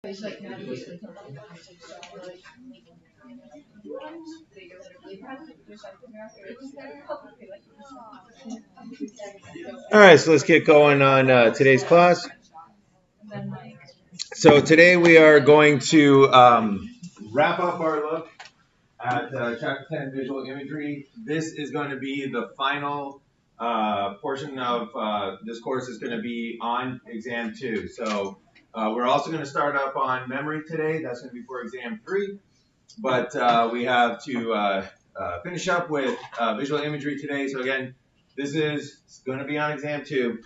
All right, so let's get going on today's class. So today we are going to wrap up our look at Chapter 10, Visual Imagery. This is going to be the final portion of this course is going to be on Exam 2. So we're also going to start up on Memory today. That's going to be for Exam 3. But we have to finish up with Visual Imagery today. So again, this is going to be on Exam 2.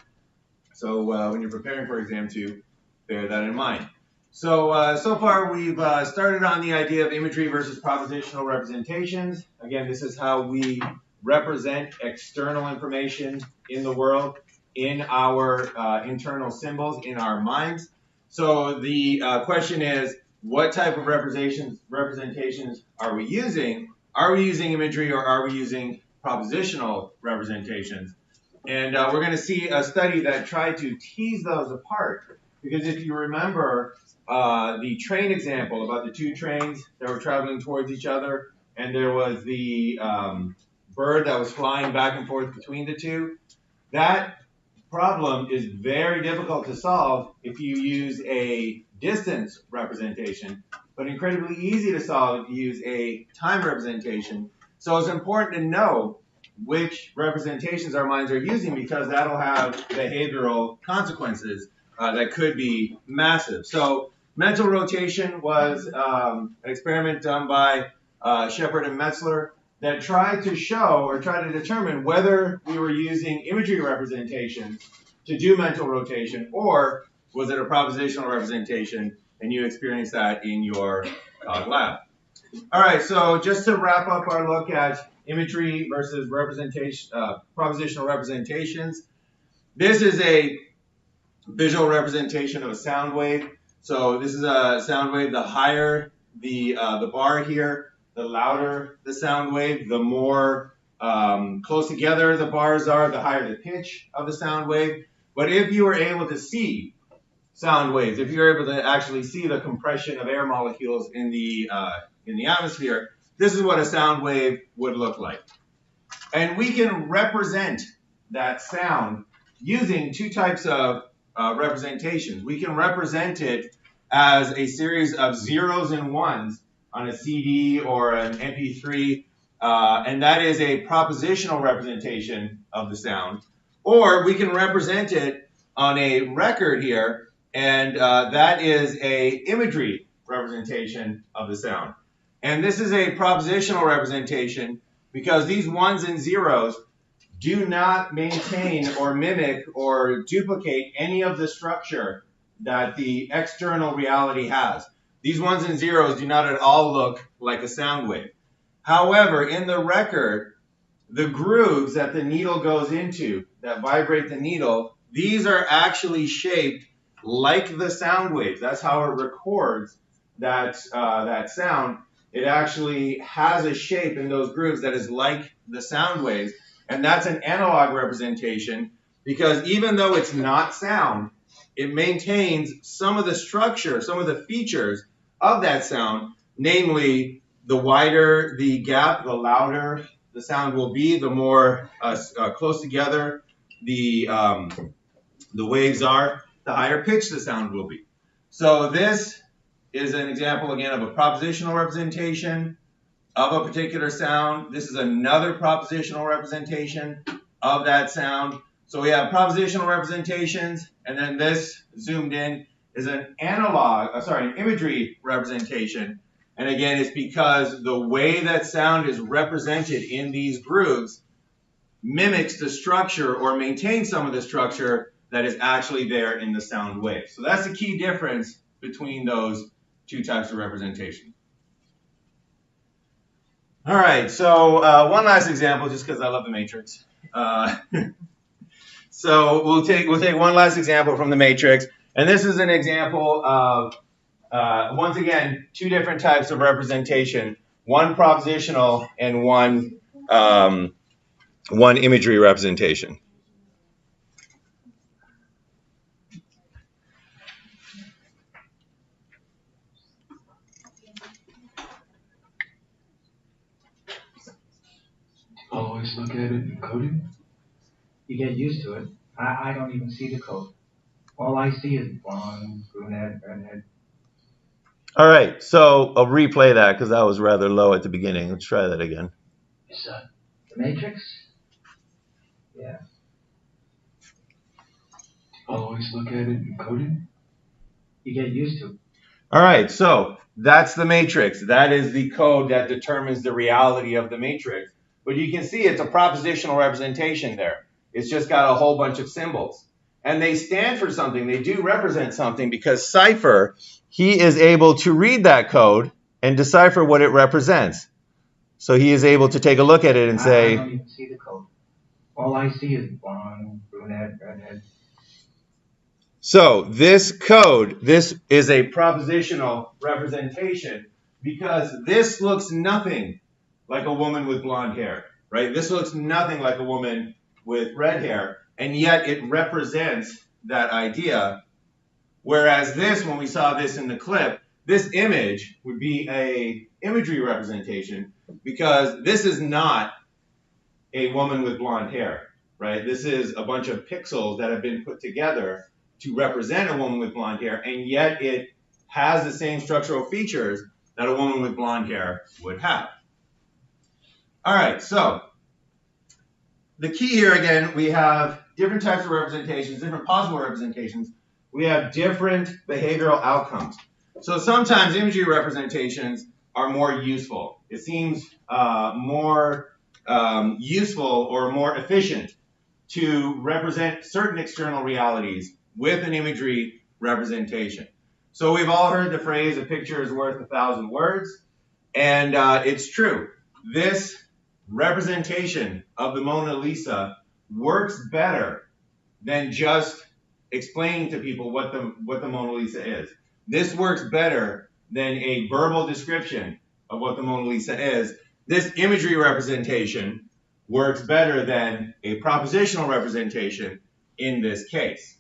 So when you're preparing for Exam 2, bear that in mind. So, so far we've started on the idea of imagery versus propositional representations. Again, this is how we represent external information in the world in our internal symbols in our minds. So the question is, what type of representations are we using? Are we using imagery or are we using propositional representations? And we're going to see a study that tried to tease those apart. Because if you remember the train example about the two trains that were traveling towards each other, and there was the bird that was flying back and forth between the two, that problem is very difficult to solve if you use a distance representation, but incredibly easy to solve if you use a time representation. So it's important to know which representations our minds are using because that'll have behavioral consequences that could be massive. So mental rotation was an experiment done by Shepard and Metzler that tried to show or try to determine whether we were using imagery representations to do mental rotation or was it a propositional representation, and you experienced that in your CogLab. All right, so just to wrap up our look at imagery versus propositional representations, this is a visual representation of a sound wave. So this is a sound wave. The higher the bar here, the louder the sound wave, the more close together the bars are, the higher the pitch of the sound wave. But if you were able to see sound waves, if you're able to actually see the compression of air molecules in the atmosphere, this is what a sound wave would look like. And we can represent that sound using two types of representations. We can represent it as a series of zeros and ones on a CD or an MP3, and that is a propositional representation of the sound. Or we can represent it on a record here, and that is a imagery representation of the sound. And this is a propositional representation because these ones and zeros do not maintain or mimic or duplicate any of the structure that the external reality has. These ones and zeros do not at all look like a sound wave. However, in the record, the grooves that the needle goes into that vibrate the needle, these are actually shaped like the sound waves. That's how it records that sound. It actually has a shape in those grooves that is like the sound waves. And that's an analog representation because even though it's not sound, it maintains some of the structure, some of the features of that sound, namely the wider the gap, the louder the sound will be, the more close together the waves are, the higher pitch the sound will be. So this is an example, again, of a propositional representation of a particular sound. This is another propositional representation of that sound. So we have propositional representations, and then this, zoomed in, is an an imagery representation. And again, it's because the way that sound is represented in these grooves mimics the structure or maintains some of the structure that is actually there in the sound wave. So that's the key difference between those two types of representation. All right, so one last example, just because I love the matrix. So we'll take one last example from the matrix, and this is an example of once again two different types of representation: one propositional and one imagery representation. always look at it in coding? You get used to it. I don't even see the code. All I see is blonde, brunette, redhead. All right, so I'll replay that because that was rather low at the beginning. Let's try that again. It's the Matrix? Yeah. Always look at it in coding? You get used to it. All right, so that's the matrix. That is the code that determines the reality of the matrix. But you can see it's a propositional representation there. It's just got a whole bunch of symbols. And they stand for something. They do represent something because Cypher, he is able to read that code and decipher what it represents. So he is able to take a look at it and say, I don't even see the code. All I see is blonde, brunette, redhead. so this code, this is a propositional representation because this looks nothing like a woman with blonde hair, right? This looks nothing like a woman with red hair, and yet it represents that idea. Whereas this, when we saw this in the clip, this image would be a imagery representation because this is not a woman with blonde hair, right? This is a bunch of pixels that have been put together to represent a woman with blonde hair, and yet it has the same structural features that a woman with blonde hair would have. All right, so the key here again, we have different types of representations, different possible representations. We have different behavioral outcomes. So sometimes imagery representations are more useful. It seems more useful or more efficient to represent certain external realities with an imagery representation. So we've all heard the phrase, a picture is worth 1,000 words, and it's true. This representation of the Mona Lisa works better than just explaining to people what the Mona Lisa is. This works better than a verbal description of what the Mona Lisa is. This imagery representation works better than a propositional representation in this case.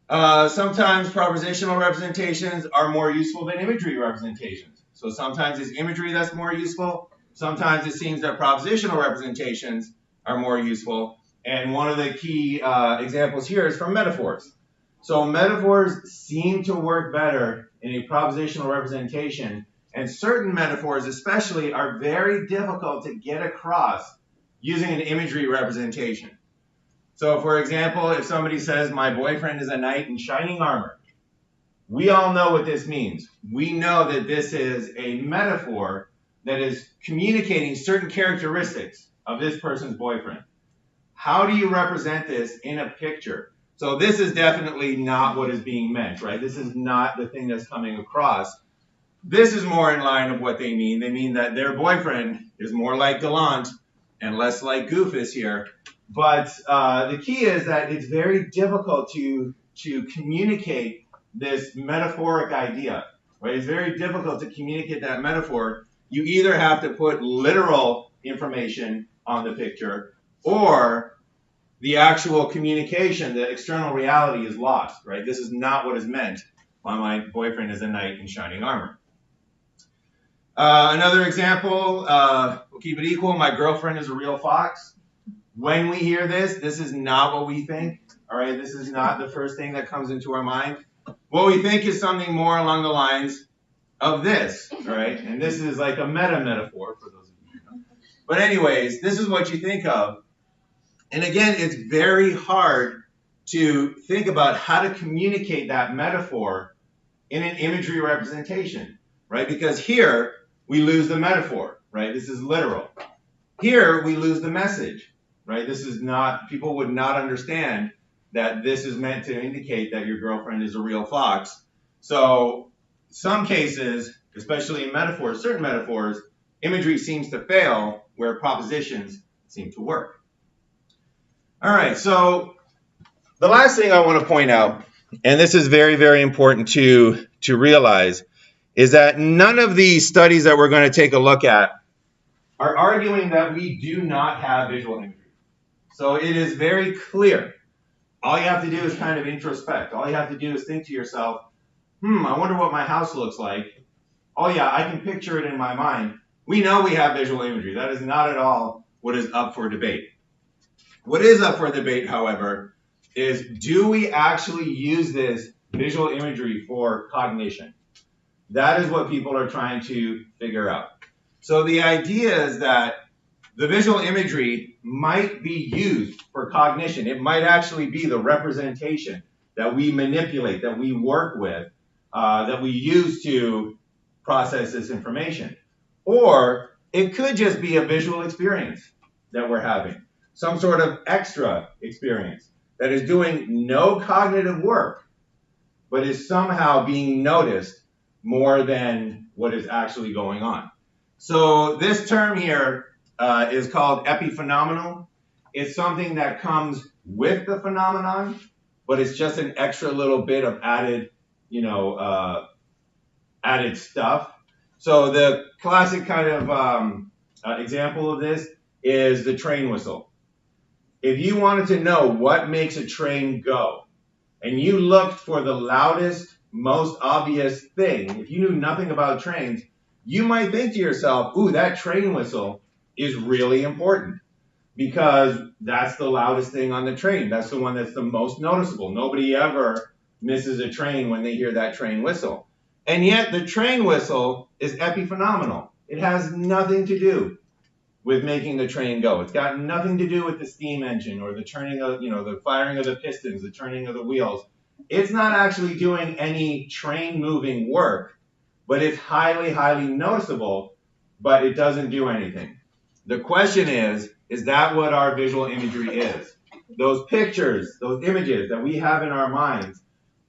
Sometimes propositional representations are more useful than imagery representations. So sometimes it's imagery that's more useful. Sometimes it seems that propositional representations are more useful. And one of the key examples here is from metaphors. So metaphors seem to work better in a propositional representation, and certain metaphors especially are very difficult to get across using an imagery representation. So for example, if somebody says, my boyfriend is a knight in shining armor, we all know what this means. We know that this is a metaphor that is communicating certain characteristics of this person's boyfriend. How do you represent this in a picture? So this is definitely not what is being meant, right? This is not the thing that's coming across. This is more in line of what they mean. They mean that their boyfriend is more like Gallant and less like Goofus here. But the key is that it's very difficult to communicate this metaphoric idea, right? It's very difficult to communicate that metaphor. You either have to put literal information on the picture, or the actual communication, the external reality is lost, right? This is not what is meant by my boyfriend is a knight in shining armor. Another example, we'll keep it equal. My girlfriend is a real fox. When we hear this, this is not what we think, all right? This is not the first thing that comes into our mind. What we think is something more along the lines of this, all right? And this is like a meta-metaphor for those of you who know. But anyways, this is what you think of. And again, it's very hard to think about how to communicate that metaphor in an imagery representation, right? Because here, we lose the metaphor, right? This is literal. Here, we lose the message, right? This is not, people would not understand that this is meant to indicate that your girlfriend is a real fox. So some cases, especially in metaphors, certain metaphors, imagery seems to fail where propositions seem to work. All right, so the last thing I want to point out, and this is very, very important to realize, is that none of these studies that we're going to take a look at are arguing that we do not have visual imagery. So it is very clear. All you have to do is kind of introspect. All you have to do is think to yourself, I wonder what my house looks like. Oh yeah, I can picture it in my mind. We know we have visual imagery. That is not at all what is up for debate. What is up for debate, however, is do we actually use this visual imagery for cognition? That is what people are trying to figure out. So the idea is that the visual imagery might be used for cognition. It might actually be the representation that we manipulate, that we work with, that we use to process this information. Or it could just be a visual experience that we're having, some sort of extra experience that is doing no cognitive work, but is somehow being noticed more than what is actually going on. So this term here is called epiphenomenal. It's something that comes with the phenomenon, but it's just an extra little bit of added, added stuff. So the classic kind of example of this is the train whistle. If you wanted to know what makes a train go, and you looked for the loudest, most obvious thing, if you knew nothing about trains, you might think to yourself, ooh, that train whistle is really important because that's the loudest thing on the train. That's the one that's the most noticeable. Nobody ever misses a train when they hear that train whistle. And yet the train whistle is epiphenomenal. It has nothing to do with making the train go. It's got nothing to do with the steam engine or the turning of, the firing of the pistons, the turning of the wheels. It's not actually doing any train moving work, but it's highly, highly noticeable, but it doesn't do anything. The question is that what our visual imagery is? Those pictures, those images that we have in our minds,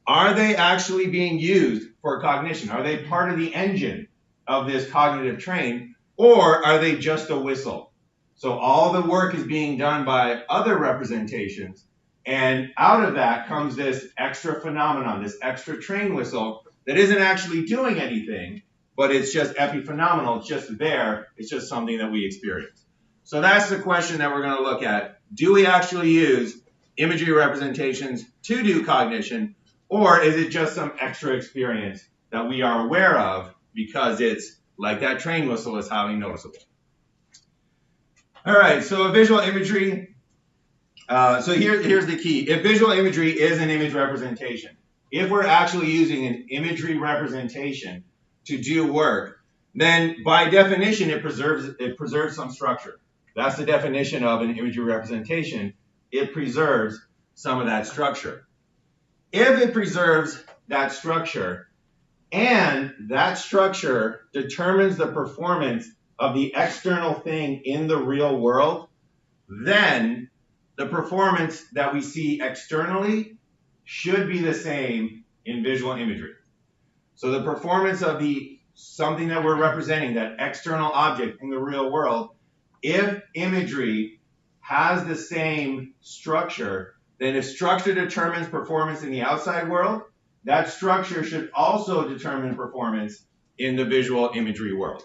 are they actually being used for cognition? Are they part of the engine of this cognitive train? Or are they just a whistle? So all the work is being done by other representations, and out of that comes this extra phenomenon, this extra train whistle that isn't actually doing anything, but it's just epiphenomenal. It's just there. It's just something that we experience. So that's the question that we're going to look at. Do we actually use imagery representations to do cognition, or is it just some extra experience that we are aware of because it's like that train whistle is highly noticeable? All right, so visual imagery. So here's the key. If visual imagery is an image representation, if we're actually using an imagery representation to do work, then by definition it preserves some structure. That's the definition of an imagery representation. It preserves some of that structure. If it preserves that structure, and that structure determines the performance of the external thing in the real world, then the performance that we see externally should be the same in visual imagery. So the performance of something that we're representing, that external object in the real world, if imagery has the same structure, then if structure determines performance in the outside world, that structure should also determine performance in the visual imagery world.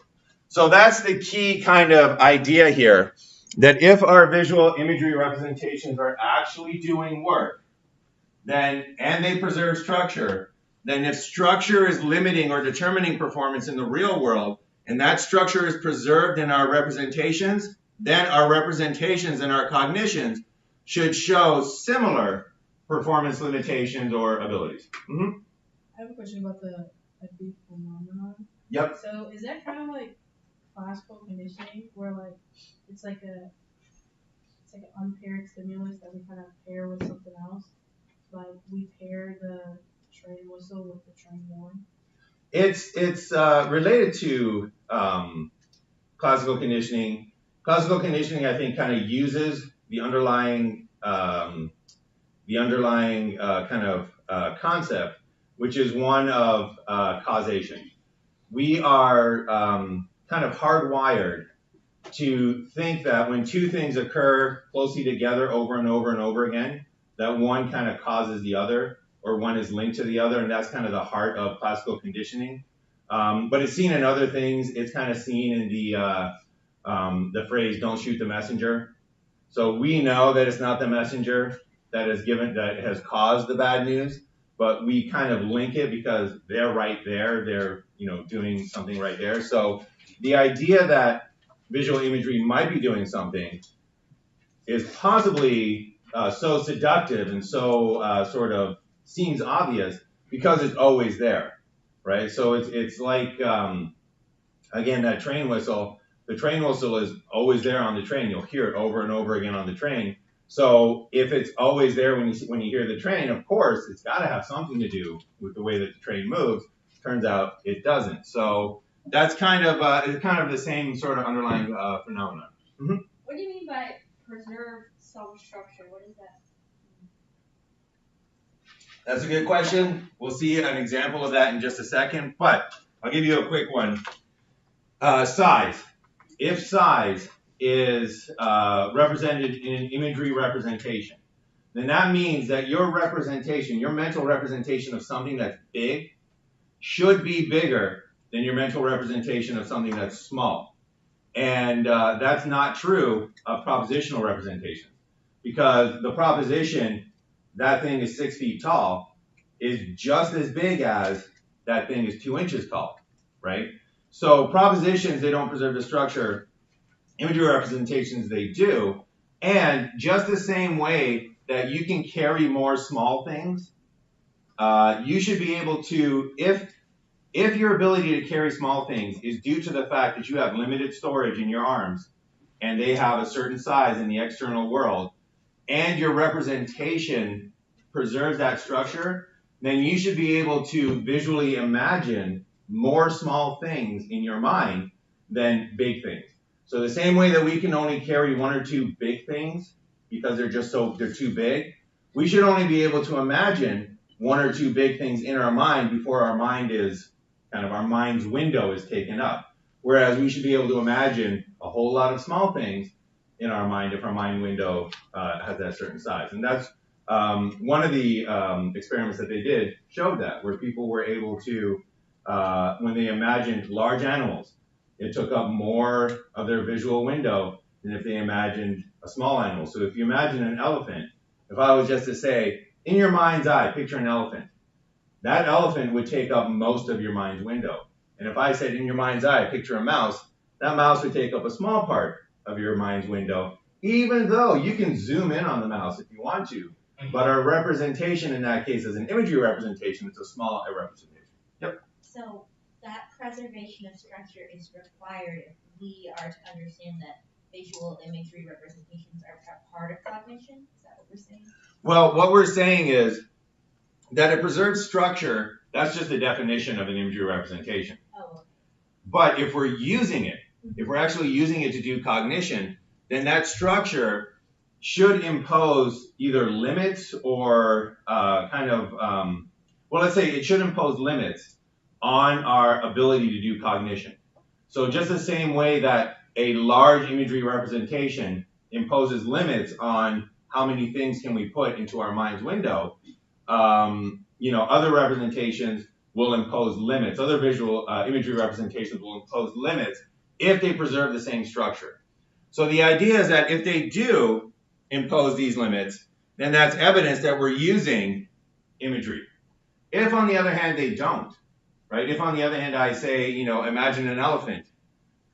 So that's the key kind of idea here, that if our visual imagery representations are actually doing work, then, and they preserve structure, then if structure is limiting or determining performance in the real world, and that structure is preserved in our representations, then our representations and our cognitions should show similar performance limitations or abilities. Mm-hmm. I have a question about the epiphenomenon. Yep. So is that kind of like classical conditioning, where like it's like an unpaired stimulus that we kind of pair with something else? Like we pair the train whistle with the train horn. It's related to classical conditioning. Classical conditioning, I think, kind of uses the underlying kind of concept, which is one of causation. We are kind of hardwired to think that when two things occur closely together over and over and over again, that one kind of causes the other, or one is linked to the other, and that's kind of the heart of classical conditioning. But it's seen in other things. It's kind of seen in the phrase "don't shoot the messenger." So we know that it's not the messenger that has caused the bad news, but we kind of link it because they're right there. They're doing something right there. So the idea that visual imagery might be doing something is possibly so seductive and so sort of seems obvious because it's always there, right? So it's like, again, that train whistle. The train whistle is always there on the train. You'll hear it over and over again on the train. So if it's always there when you hear the train, of course, it's got to have something to do with the way that the train moves. Turns out it doesn't. So that's kind of the same sort of underlying phenomenon. Mm-hmm. What do you mean by preserve some structure? What is that? That's a good question. We'll see an example of that in just a second, but I'll give you a quick one. Size. If size is represented in an imagery representation, then that means that your representation, your mental representation of something that's big should be bigger than your mental representation of something that's small. And that's not true of propositional representations, because the proposition, that thing is 6 feet tall, is just as big as that thing is 2 inches tall, right? So propositions, they don't preserve the structure. Imagery representations, they do. And just the same way that you can carry more small things, you should be able to, if your ability to carry small things is due to the fact that you have limited storage in your arms and they have a certain size in the external world, and your representation preserves that structure, then you should be able to visually imagine more small things in your mind than big things. So the same way that we can only carry 1 or 2 big things because they're too big, we should only be able to imagine 1 or 2 big things in our mind before our mind is our mind's window is taken up. Whereas we should be able to imagine a whole lot of small things in our mind if our mind window has that certain size. And that's one of the experiments that they did showed that, where people were able to, when they imagined large animals, it took up more of their visual window than if they imagined a small animal. So if you imagine an elephant, if I was just to say, in your mind's eye, picture an elephant, that elephant would take up most of your mind's window. And if I said, in your mind's eye, picture a mouse, that mouse would take up a small part of your mind's window, even though you can zoom in on the mouse if you want to. But our representation in that case is an imagery representation. It's a small representation. Yep. So that preservation of structure is required if we are to understand that visual imagery representations are part of cognition? Is that what we're saying? Well, what we're saying is that it preserves structure. That's just the definition of an imagery representation. Oh, okay. But if we're using it, if we're actually using it to do cognition, then that structure should impose either limits or let's say it should impose limits on our ability to do cognition. So just the same way that a large imagery representation imposes limits on how many things can we put into our mind's window, other representations will impose limits. Other visual imagery representations will impose limits if they preserve the same structure. So the idea is that if they do impose these limits, then that's evidence that we're using imagery. If, on the other hand, they don't, right? If, on the other hand, I say, imagine an elephant,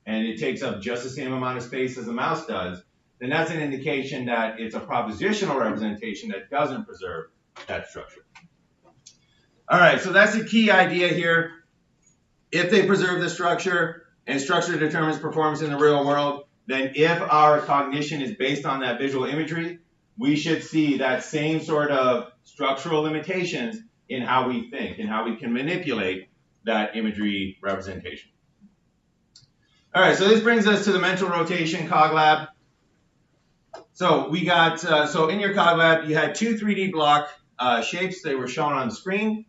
and it takes up just the same amount of space as a mouse does, then that's an indication that it's a propositional representation that doesn't preserve that structure. All right, so that's the key idea here. If they preserve the structure, and structure determines performance in the real world, then if our cognition is based on that visual imagery, we should see that same sort of structural limitations in how we think and how we can manipulate that imagery representation. All right, so this brings us to the mental rotation CogLab. So we got, so in your CogLab, you had 2 3D block shapes. They were shown on the screen.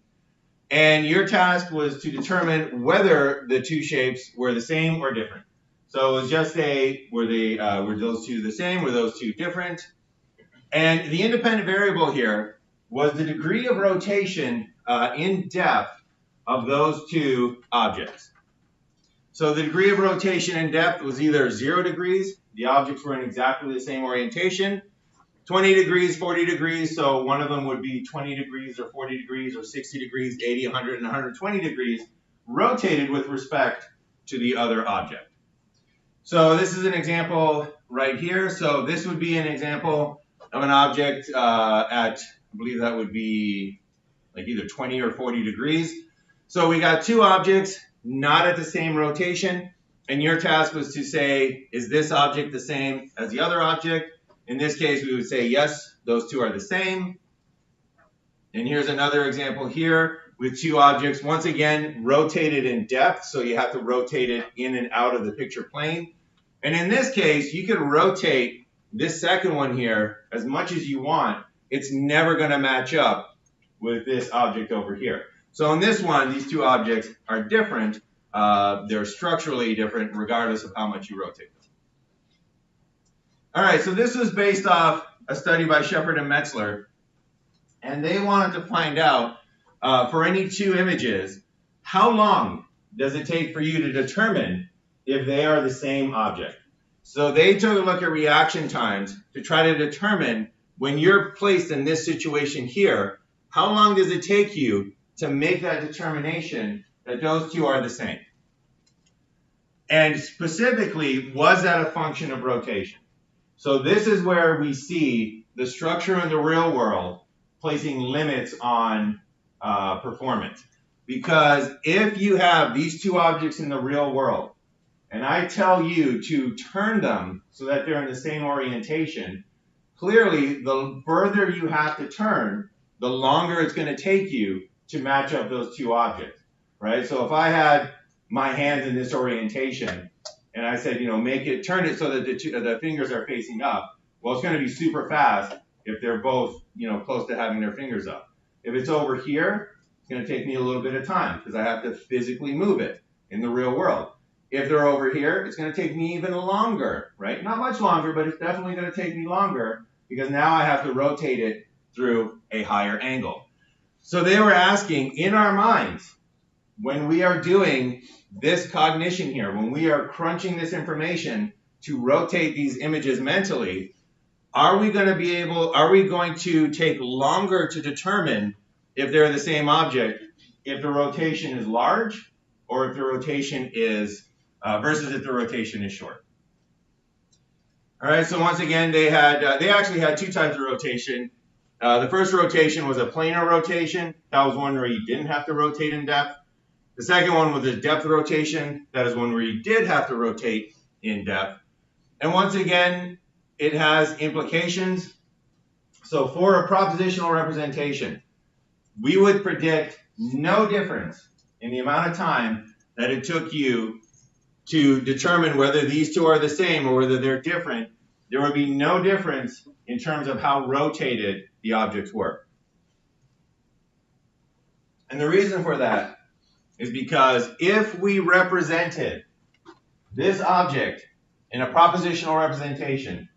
And your task was to determine whether the 2 shapes were the same or different. So it was just were those 2 the same? Were those 2 different? And the independent variable here was the degree of rotation in depth of those 2 objects. So the degree of rotation in depth was either 0 degrees, the objects were in exactly the same orientation, 20 degrees, 40 degrees, so one of them would be 20 degrees or 40 degrees or 60 degrees, 80, 100, and 120 degrees, rotated with respect to the other object. So this is an example right here. So this would be an example of an object at, I believe that would be like either 20 or 40 degrees. So we got two objects, not at the same rotation. And your task was to say, is this object the same as the other object? In this case, we would say, yes, those two are the same. And here's another example here with two objects, once again, rotated in depth. So you have to rotate it in and out of the picture plane. And in this case, you could rotate this second one here as much as you want. It's never going to match up with this object over here. So in this one, these two objects are different. They're structurally different regardless of how much you rotate them. All right, so this was based off a study by Shepard and Metzler. And they wanted to find out, for any two images, how long does it take for you to determine if they are the same object? So they took a look at reaction times to try to determine when you're placed in this situation here, how long does it take you to make that determination that those two are the same? And specifically, was that a function of rotation? So this is where we see the structure in the real world placing limits on performance. Because if you have these two objects in the real world, and I tell you to turn them so that they're in the same orientation, clearly the further you have to turn, the longer it's going to take you to match up those two objects, right? So if I had my hands in this orientation and I said, turn it so that the fingers are facing up, well, it's going to be super fast if they're both, close to having their fingers up. If it's over here, it's going to take me a little bit of time because I have to physically move it in the real world. If they're over here, it's going to take me even longer, right? Not much longer, but it's definitely going to take me longer because now I have to rotate it through a higher angle. So they were asking, in our minds, when we are doing this cognition here, when we are crunching this information to rotate these images mentally, are we going to take longer to determine if they're the same object if the rotation is large or if the rotation is versus if the rotation is short? All right, so once again, they actually had two types of rotation. The first rotation was a planar rotation. That was one where you didn't have to rotate in depth. The second one was a depth rotation. That is one where you did have to rotate in depth. And once again, it has implications. So for a propositional representation, we would predict no difference in the amount of time that it took you to determine whether these two are the same or whether they're different. There would be no difference in terms of how rotated the objects were. And the reason for that is because if we represented this object in a propositional representation,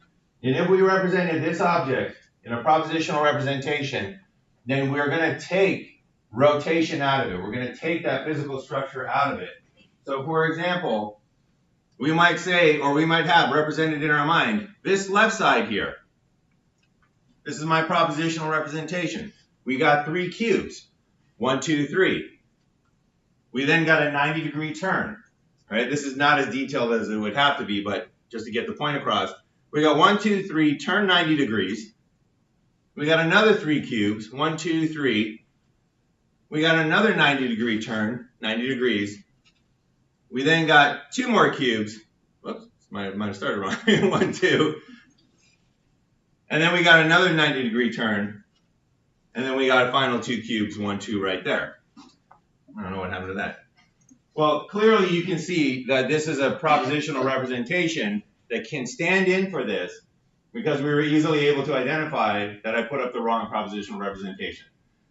and if we represented this object in a propositional representation, then we're going to take rotation out of it. We're going to take that physical structure out of it. So for example, we might say, or we might have represented in our mind, this left side here. This is my propositional representation. We got 3 cubes. 1, 2, 3. We then got a 90-degree turn. Right? This is not as detailed as it would have to be, but just to get the point across. We got 1, 2, 3, turn 90 degrees. We got another 3 cubes. 1, 2, 3. We got another 90-degree turn, 90 degrees. We then got 2 more cubes. Whoops, might have started wrong. 1, 2. And then we got another 90-degree turn. And then we got a final 2 cubes, 1, 2 right there. I don't know what happened to that. Well, clearly you can see that this is a propositional representation that can stand in for this because we were easily able to identify that I put up the wrong propositional representation.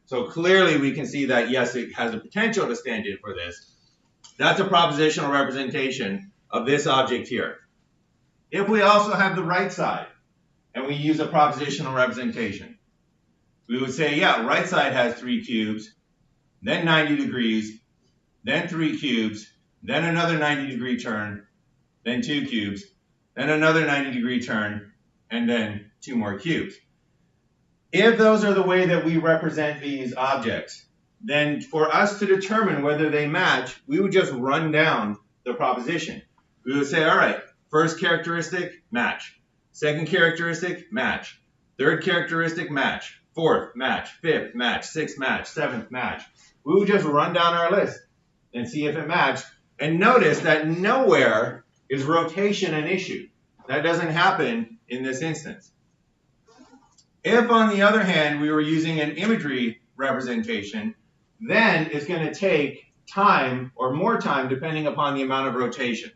So clearly we can see that, yes, it has a potential to stand in for this. That's a propositional representation of this object here. If we also have the right side and we use a propositional representation, we would say, yeah, right side has 3 cubes, then 90 degrees, then 3 cubes, then another 90-degree turn, then 2 cubes, then another 90-degree turn, and then 2 more cubes. If those are the way that we represent these objects, then for us to determine whether they match, we would just run down the proposition. We would say, all right, First characteristic, match. Second characteristic, match. Third characteristic, match. Fourth, match. Fifth, match. Sixth, match. Seventh, match. We will just run down our list and see if it matched. And notice that nowhere is rotation an issue. That doesn't happen in this instance. If, on the other hand, we were using an imagery representation, then it's going to take time or more time depending upon the amount of rotation.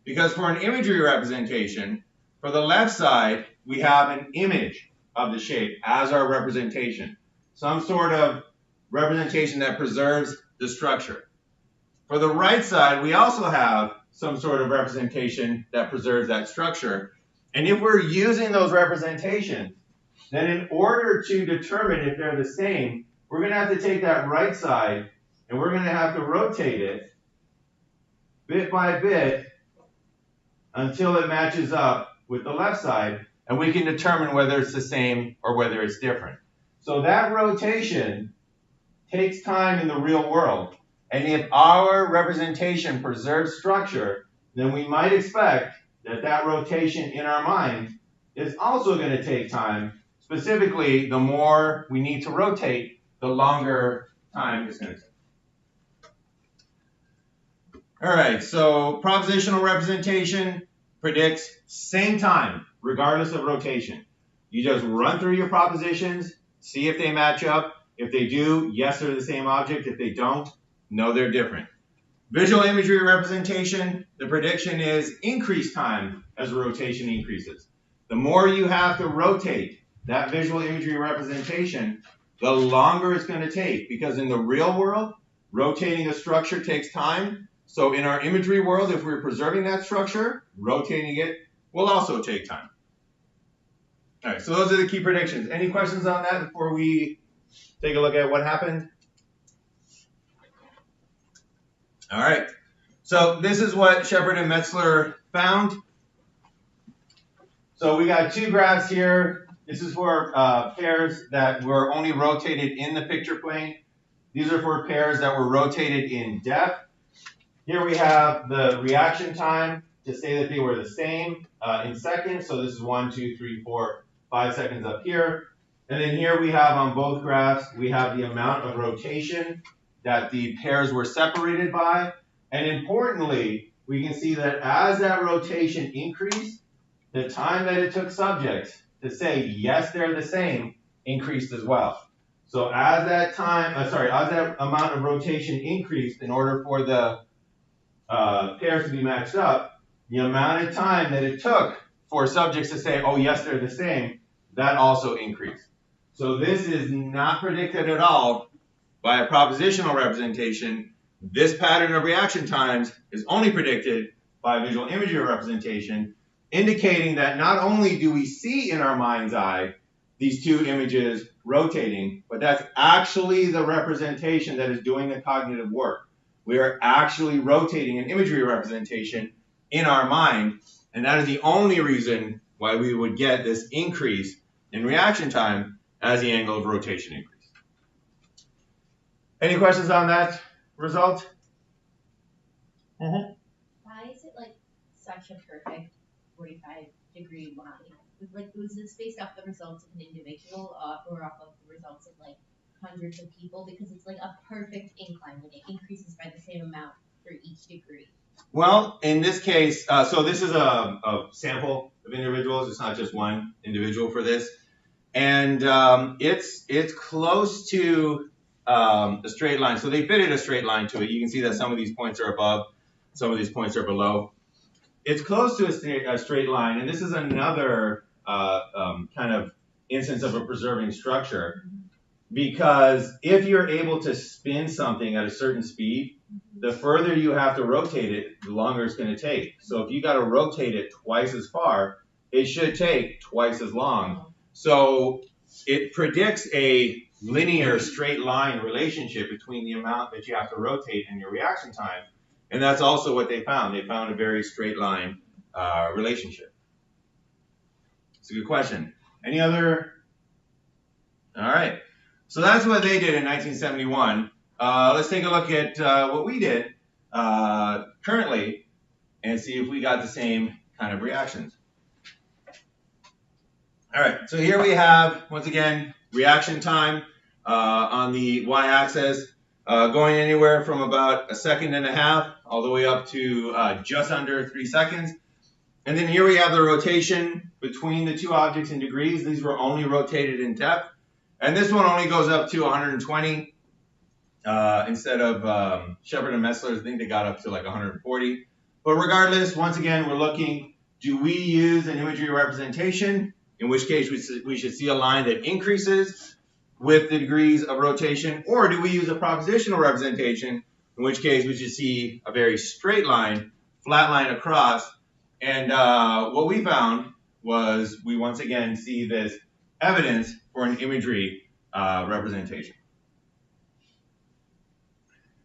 Because for an imagery representation, for the left side, we have an image of the shape as our representation. Some sort of representation that preserves the structure. For the right side, we also have some sort of representation that preserves that structure. And if we're using those representations, then in order to determine if they're the same, we're going to have to take that right side and we're going to have to rotate it bit by bit until it matches up with the left side, and we can determine whether it's the same or whether it's different. So that rotation takes time in the real world. And if our representation preserves structure, then we might expect that that rotation in our mind is also going to take time. Specifically, the more we need to rotate, the longer time it's going to take. All right, so propositional representation predicts same time, regardless of rotation. You just run through your propositions, see if they match up. If they do, yes, they're the same object. If they don't, no, they're different. Visual imagery representation, the prediction is increased time as rotation increases. The more you have to rotate that visual imagery representation, the longer it's going to take. Because in the real world, rotating a structure takes time. So in our imagery world, if we're preserving that structure, rotating it will also take time. All right, so those are the key predictions. Any questions on that before we take a look at what happened? All right, so this is what Shepard and Metzler found. So we got two graphs here. This is for pairs that were only rotated in the picture plane. These are for pairs that were rotated in depth. Here we have the reaction time to say that they were the same in seconds. So this is 1, 2, 3, 4, 5 seconds up here. And then here we have on both graphs, we have the amount of rotation that the pairs were separated by. And importantly, we can see that as that rotation increased, the time that it took subjects to say, yes, they're the same, increased as well. So as that time, as that amount of rotation increased in order for the pairs to be matched up, the amount of time that it took for subjects to say, oh, yes, they're the same, that also increased. So this is not predicted at all by a propositional representation. This pattern of reaction times is only predicted by visual imagery representation, indicating that not only do we see in our mind's eye these two images rotating, but that's actually the representation that is doing the cognitive work. We are actually rotating an imagery representation in our mind, and that is the only reason why we would get this increase in reaction time as the angle of rotation increased. Any questions on that result? Why is it like such a perfect 45-degree line? Was this based off the results of an individual or off of the results of like hundreds of people? Because it's like a perfect incline when it increases by the same amount for each degree. Well, in this case, so this is a sample of individuals. It's not just one individual for this. And it's close to a straight line. So they fitted a straight line to it. You can see that some of these points are above, some of these points are below. It's close to a straight line, and this is another kind of instance of a preserving structure, because if you're able to spin something at a certain speed, the further you have to rotate it, the longer it's going to take. So if you got to rotate it twice as far, it should take twice as long. So it predicts a linear straight line relationship between the amount that you have to rotate and your reaction time. And that's also what they found. They found a very straight line relationship. It's a good question. Any other? All right. So that's what they did in 1971. Let's take a look at what we did currently and see if we got the same kind kind of reactions. All right, so here we have, once again, reaction time on the y-axis, going anywhere from about 1.5 seconds all the way up to just under 3 seconds. And then here we have the rotation between the two objects in degrees. These were only rotated in depth. And this one only goes up to 120 instead of Shepard and Metzler's. I think they got up to like 140. But regardless, once again, we're looking, do we use an imagery representation? In which case we should see a line that increases with the degrees of rotation, or do we use a propositional representation, in which case we should see a very straight line, flat line across. And what we found was we once again see this evidence for an imagery representation.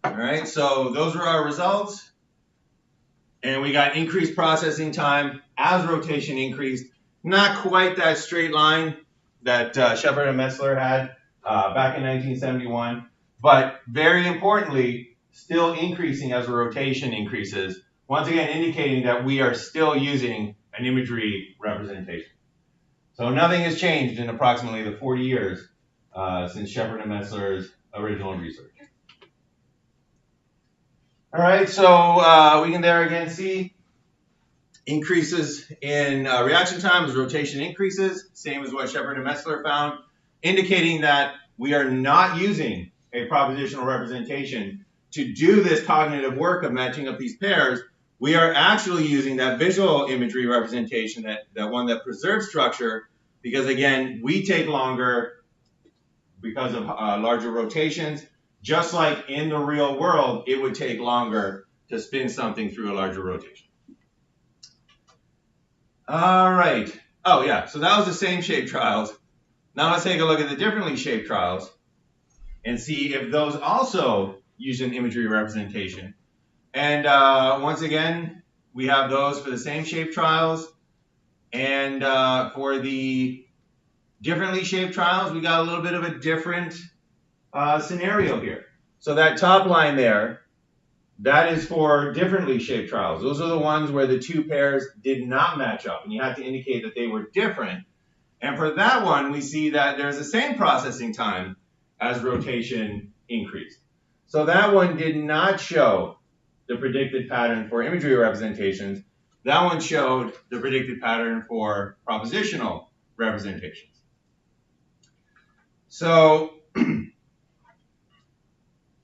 All right, so those were our results. And we got increased processing time as rotation increased. Not quite that straight line that Shepard and Metzler had back in 1971, but very importantly, still increasing as the rotation increases. Once again, indicating that we are still using an imagery representation. So nothing has changed in approximately the 40 years since Shepard and Metzler's original research. All right, so we can there again see increases in reaction time as rotation increases, same as what Shepard and Metzler found, indicating that we are not using a propositional representation to do this cognitive work of matching up these pairs. We are actually using that visual imagery representation, that one that preserves structure, because again, we take longer because of larger rotations. Just like in the real world, it would take longer to spin something through a larger rotation. All right. Oh, yeah. So that was the same shape trials. Now let's take a look at the differently shaped trials and see if those also use an imagery representation. And once again, we have those for the same shape trials. And for the differently shaped trials, we got a little bit of a different scenario here. So that top line there, that is for differently shaped trials. Those are the ones where the two pairs did not match up, and you have to indicate that they were different. And for that one, we see that there's the same processing time as rotation increased. So that one did not show the predicted pattern for imagery representations. That one showed the predicted pattern for propositional representations. So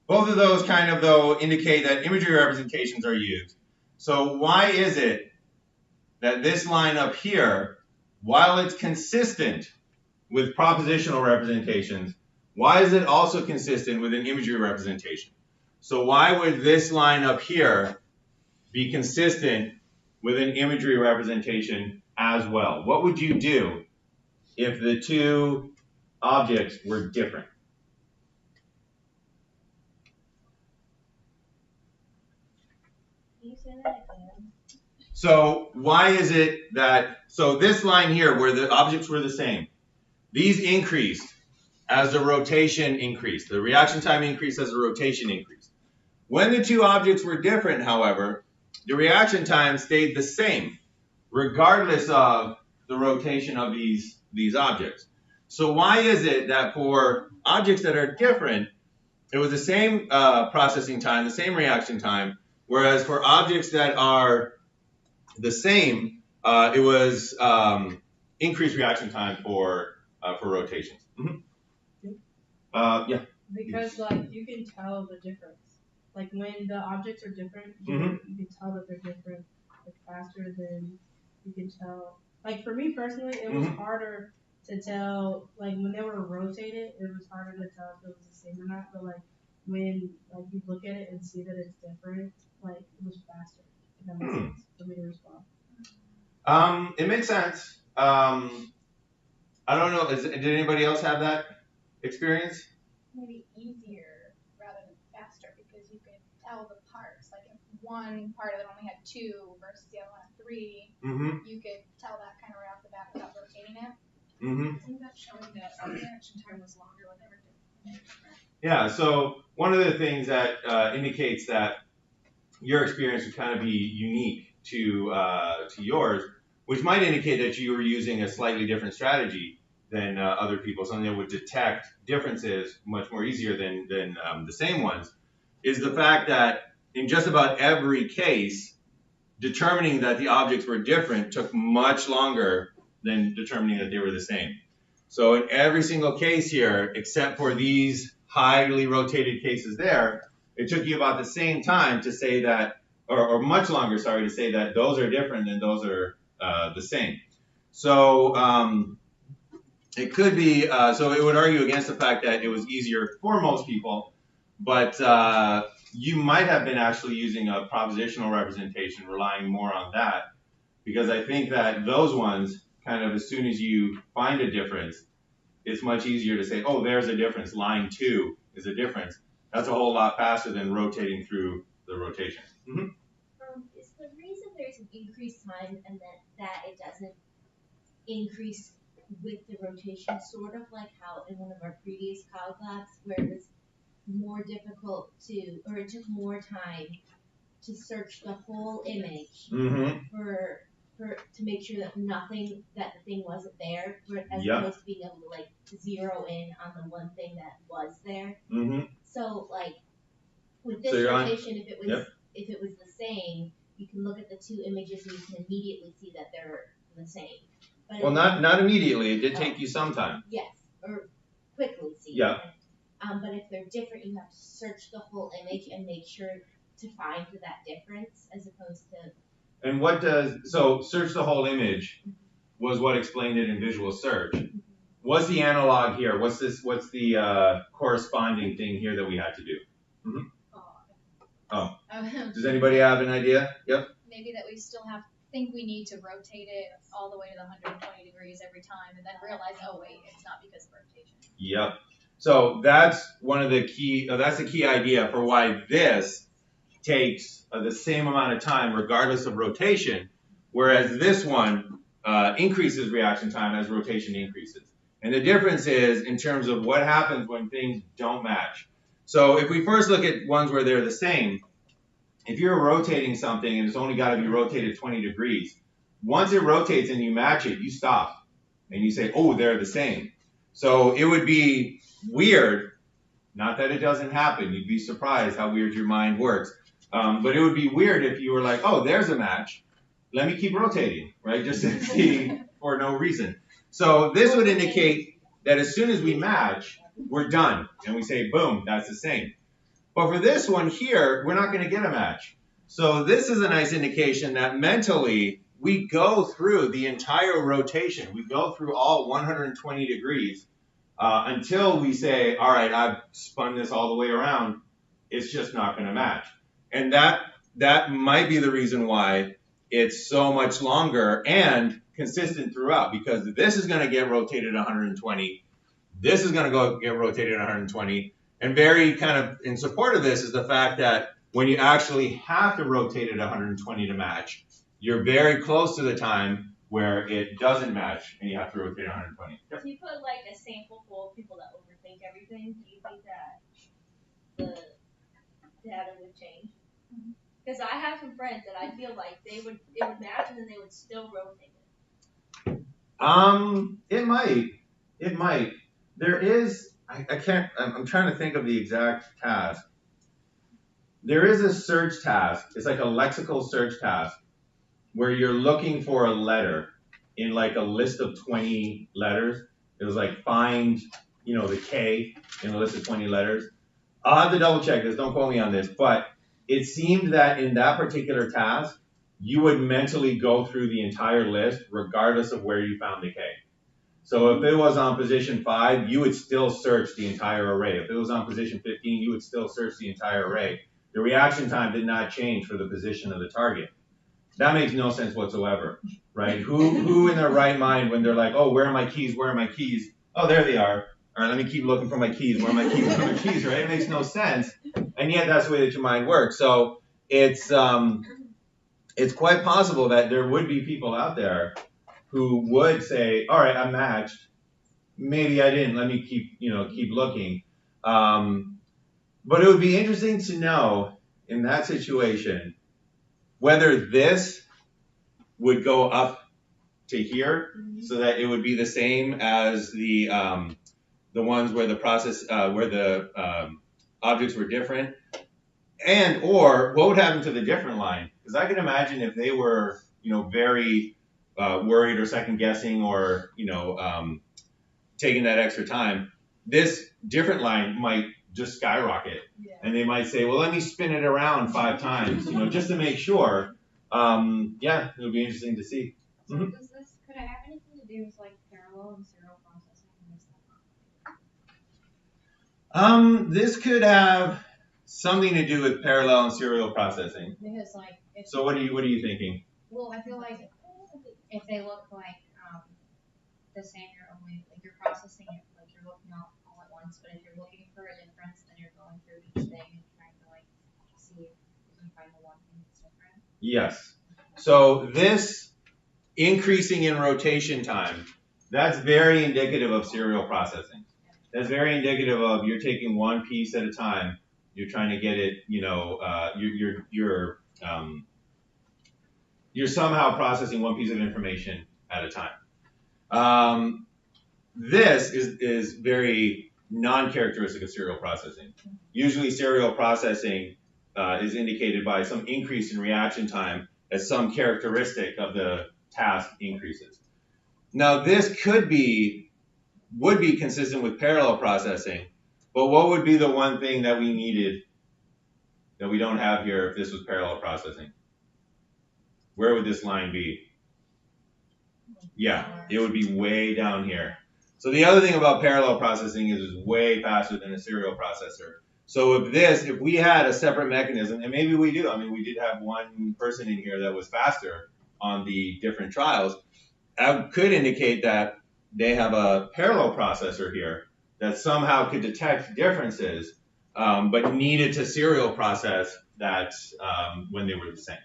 both of those kind of, though, indicate that imagery representations are used. So why is it that this line up here, while it's consistent with propositional representations, why is it also consistent with an imagery representation? So why would this line up here be consistent with an imagery representation as well? What would you do if the two objects were different? So why is it that, so this line here where the objects were the same, these increased as the rotation increased. The reaction time increased as the rotation increased. When the two objects were different, however, the reaction time stayed the same, regardless of the rotation of these objects. So why is it that for objects that are different, it was the same processing time, the same reaction time, whereas for objects that are the same, it was increased reaction time for rotations. Mm-hmm. Yeah. Because like you can tell the difference. Like when the objects are different, you can tell that they're different like faster than you can tell. Like for me personally, it was harder to tell. Like when they were rotated, it was harder to tell if it was the same or not. But like when like you look at it and see that it's different, like it was faster. If that makes sense for me to respond. It makes sense. I don't know. Did anybody else have that experience? Maybe easier rather than faster because you could tell the parts. Like if one part of it only had 2 versus the other one had 3, you could tell that kind of right off the bat without rotating it. Isn't that showing that our reaction time was longer when they were different? Yeah. So one of the things that indicates that your experience would kind of be unique to yours which might indicate that you were using a slightly different strategy than other people, something that would detect differences much more easier than the same ones, is the fact that in just about every case, determining that the objects were different took much longer than determining that they were the same. So in every single case here, except for these highly rotated cases there, it took you about the same time to say that, or much longer, sorry, to say that those are different and those are the same. So it could be, so it would argue against the fact that it was easier for most people, but you might have been actually using a propositional representation, relying more on that, because I think that those ones, kind of as soon as you find a difference, it's much easier to say, oh, there's a difference, line 2 is a difference. That's a whole lot faster than rotating through the rotation. Mm-hmm. Is the reason there's an increased time and that it doesn't increase with the rotation sort of like how in one of our previous CogLabs where it was more difficult to, or it took more time to search the whole image for to make sure that nothing, that the thing wasn't there, as opposed to being able to like zero in on the one thing that was there. So like with this rotation, if it was the same, you can look at the two images and you can immediately see that they're the same. But well, not immediately. It did take you some time. Yes, or quickly see. Yeah. But if they're different, you have to search the whole image and make sure to find that difference, as opposed to. And what does, so search the whole image was what explained it in visual search. What's the analog here? What's the corresponding thing here that we had to do? Oh. Does anybody have an idea? Yep. Maybe that we still think we need to rotate it all the way to the 120 degrees every time, and then realize, oh wait, it's not because of rotation. Yep. So that's one of the key, that's the key idea for why this takes the same amount of time regardless of rotation, whereas this one increases reaction time as rotation increases. And the difference is in terms of what happens when things don't match. So if we first look at ones where they're the same, if you're rotating something and it's only got to be rotated 20 degrees, once it rotates and you match it, you stop and you say, oh, they're the same. So it would be weird, not that it doesn't happen, you'd be surprised how weird your mind works, but it would be weird if you were like, oh, there's a match, let me keep rotating, right, just to see for no reason. So this would indicate that as soon as we match, we're done, and we say, boom, that's the same. But for this one here, we're not going to get a match. So this is a nice indication that mentally, we go through the entire rotation. We go through all 120 degrees until we say, all right, I've spun this all the way around. It's just not going to match. And that might be the reason why it's so much longer and consistent throughout, because this is going to get rotated 120. This is going to get rotated 120. And very kind of in support of this is the fact that when you actually have to rotate it 120 to match, you're very close to the time where it doesn't match and you have to rotate 120. Yep. If you put like a sample full of people that overthink everything, do you think that the data would change? Because I have some friends that I feel like it would match and then they would still rotate it. It might. There is, I'm trying to think of the exact task. There is a search task. It's like a lexical search task where you're looking for a letter in like a list of 20 letters. It was like find, the K in a list of 20 letters. I'll have to double check this. Don't quote me on this. But it seemed that in that particular task, you would mentally go through the entire list regardless of where you found the K. So if it was on position 5, you would still search the entire array. If it was on position 15, you would still search the entire array. The reaction time did not change for the position of the target. That makes no sense whatsoever, right? Who in their right mind when they're like, oh, where are my keys? Where are my keys? Oh, there they are. All right, let me keep looking for my keys. Where are my keys? Where are my keys, right? It makes no sense. And yet that's the way that your mind works. So it's quite possible that there would be people out there who would say, all right, I'm matched. Maybe I didn't. Let me keep looking. But it would be interesting to know in that situation whether this would go up to here, so that it would be the same as the ones where the objects were different. And or what would happen to the different line? Because I can imagine if they were, very worried or second guessing or, taking that extra time, this different line might just skyrocket. Yeah. And they might say, well, let me spin it around 5 times, just to make sure. Yeah, it would be interesting to see. So could it have anything to do with like parallel and serial processing? This could have something to do with parallel and serial processing. Because like, So what are you thinking? well, I feel like if they look like the same, you're processing it, like you're looking all at once. But if you're looking for a difference, then you're going through each thing and trying to like see if you can find the one thing that's different. Yes. So this increasing in rotation time, that's very indicative of serial processing. That's very indicative of you're taking one piece at a time. You're trying to get it, you're somehow processing one piece of information at a time. This is very non-characteristic of serial processing. Usually serial processing is indicated by some increase in reaction time as some characteristic of the task increases. Now this would be consistent with parallel processing, but what would be the one thing that we needed that we don't have here if this was parallel processing? Where would this line be? Yeah, it would be way down here. So the other thing about parallel processing is it's way faster than a serial processor. So if we had a separate mechanism, and maybe we do, we did have one person in here that was faster on the different trials, that could indicate that they have a parallel processor here that somehow could detect differences, but needed to serial process that when they were the same.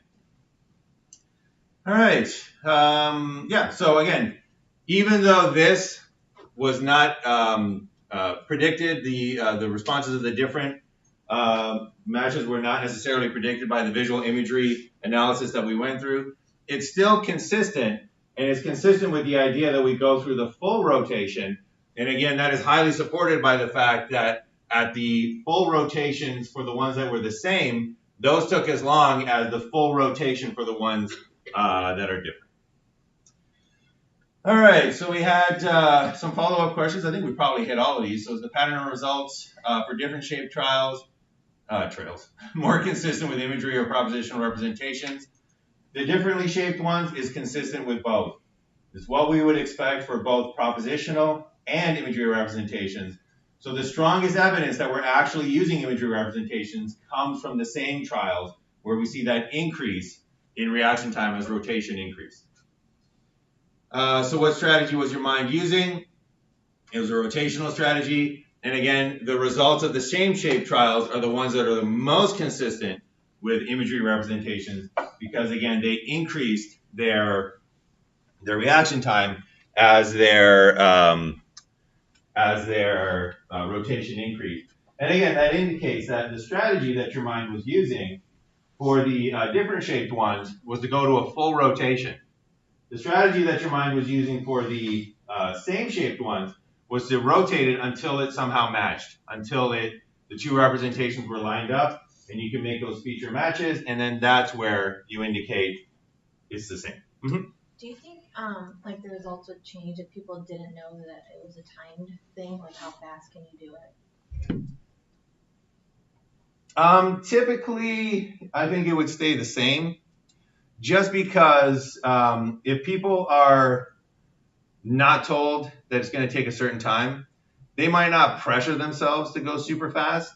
All right, yeah, so again, even though this was not predicted, the responses of the different matches were not necessarily predicted by the visual imagery analysis that we went through, it's still consistent, and it's consistent with the idea that we go through the full rotation. And again, that is highly supported by the fact that at the full rotations for the ones that were the same, those took as long as the full rotation for the ones that are different. All right, so we had some follow-up questions. I think we probably hit all of these. So is the pattern of results for different shaped trails more consistent with imagery or propositional representations? The differently shaped ones is consistent with both. It's what we would expect for both propositional and imagery representations. So the strongest evidence that we're actually using imagery representations comes from the same trials where we see that increase in reaction time as rotation increased. So what strategy was your mind using? It was a rotational strategy. And again, the results of the same shape trials are the ones that are the most consistent with imagery representations because, again, they increased their reaction time as their rotation increased. And again, that indicates that the strategy that your mind was using for the different shaped ones was to go to a full rotation. The strategy that your mind was using for the same shaped ones was to rotate it until it somehow matched, until the two representations were lined up, and you can make those feature matches, and then that's where you indicate it's the same. Mm-hmm. Do you think like the results would change if people didn't know that it was a timed thing? Like how fast can you do it? Typically, I think it would stay the same, just because if people are not told that it's going to take a certain time, they might not pressure themselves to go super fast,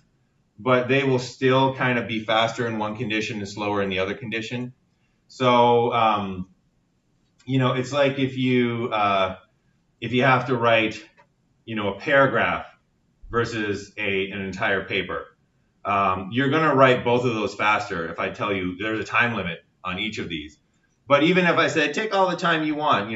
but they will still kind of be faster in one condition and slower in the other condition. So, it's like if you have to write, a paragraph versus an entire paper. You're going to write both of those faster if I tell you there's a time limit on each of these. But even if I said, take all the time you want,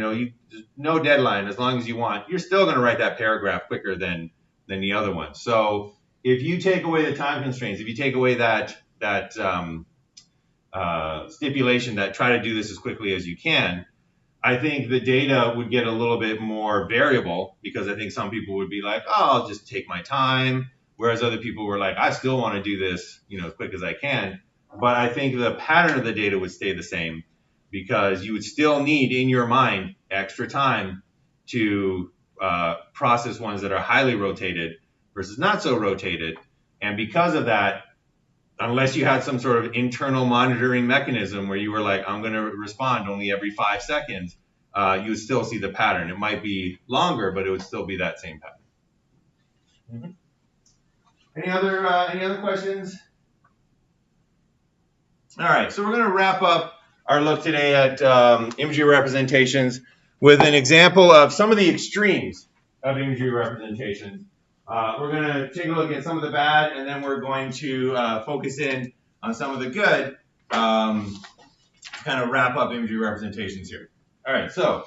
no deadline as long as you want, you're still going to write that paragraph quicker than the other one. So if you take away the time constraints, if you take away that stipulation that try to do this as quickly as you can, I think the data would get a little bit more variable because I think some people would be like, oh, I'll just take my time. Whereas other people were like, I still want to do this, as quick as I can. But I think the pattern of the data would stay the same because you would still need in your mind extra time to process ones that are highly rotated versus not so rotated. And because of that, unless you had some sort of internal monitoring mechanism where you were like, I'm going to respond only every 5 seconds, you would still see the pattern. It might be longer, but it would still be that same pattern. Any other questions? All right, so we're going to wrap up our look today at imagery representations with an example of some of the extremes of imagery representations. We're going to take a look at some of the bad, and then we're going to focus in on some of the good, kind of wrap up imagery representations here. All right, so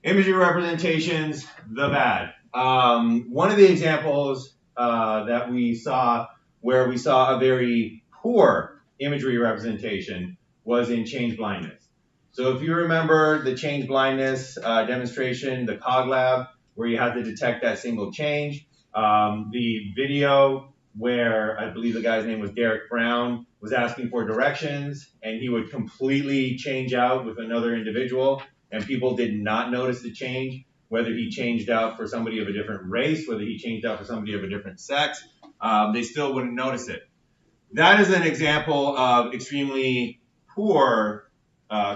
imagery representations, the bad. One of the examples that we saw where we saw a very poor imagery representation was in change blindness. So if you remember the change blindness demonstration, the CogLab, where you had to detect that single change, the video where I believe the guy's name was Derek Brown was asking for directions and he would completely change out with another individual and people did not notice the change, whether he changed out for somebody of a different race, whether he changed out for somebody of a different sex, they still wouldn't notice it. That is an example of extremely poor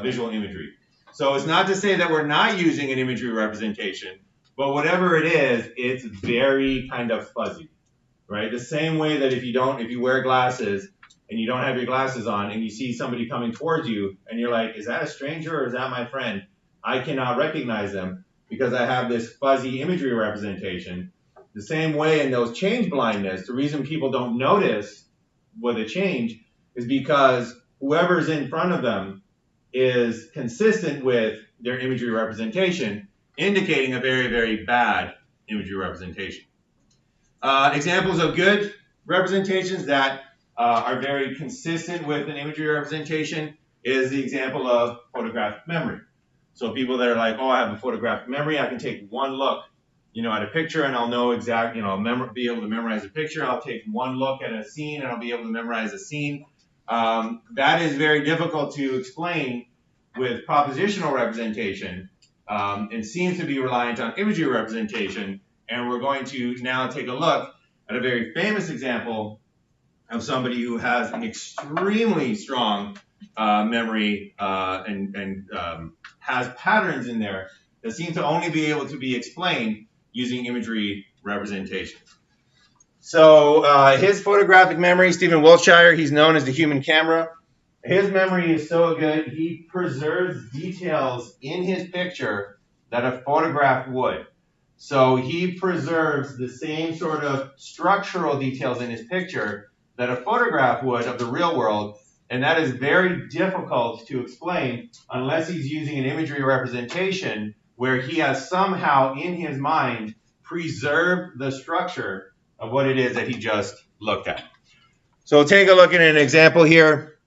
visual imagery. So it's not to say that we're not using an imagery representation, but whatever it is, it's very kind of fuzzy, right? The same way that if you wear glasses and you don't have your glasses on and you see somebody coming towards you and you're like, is that a stranger or is that my friend? I cannot recognize them because I have this fuzzy imagery representation. The same way in those change blindness, the reason people don't notice with a change is because whoever's in front of them is consistent with their imagery representation, indicating a very, very bad imagery representation. Examples of good representations that are very consistent with an imagery representation is the example of photographic memory. So people that are like, oh, I have a photographic memory, I can take one look, at a picture and I'll know exactly, I'll be able to memorize a picture. I'll take one look at a scene and I'll be able to memorize a scene. That is very difficult to explain with propositional representation and seems to be reliant on imagery representation. And we're going to now take a look at a very famous example of somebody who has an extremely strong memory and has patterns in there that seem to only be able to be explained using imagery representations. So his photographic memory, Stephen Wiltshire, he's known as the human camera. His memory is so good, he preserves details in his picture that a photograph would. So he preserves the same sort of structural details in his picture that a photograph would of the real world, and that is very difficult to explain unless he's using an imagery representation where he has somehow in his mind preserved the structure of what it is that he just looked at. So we'll take a look at an example here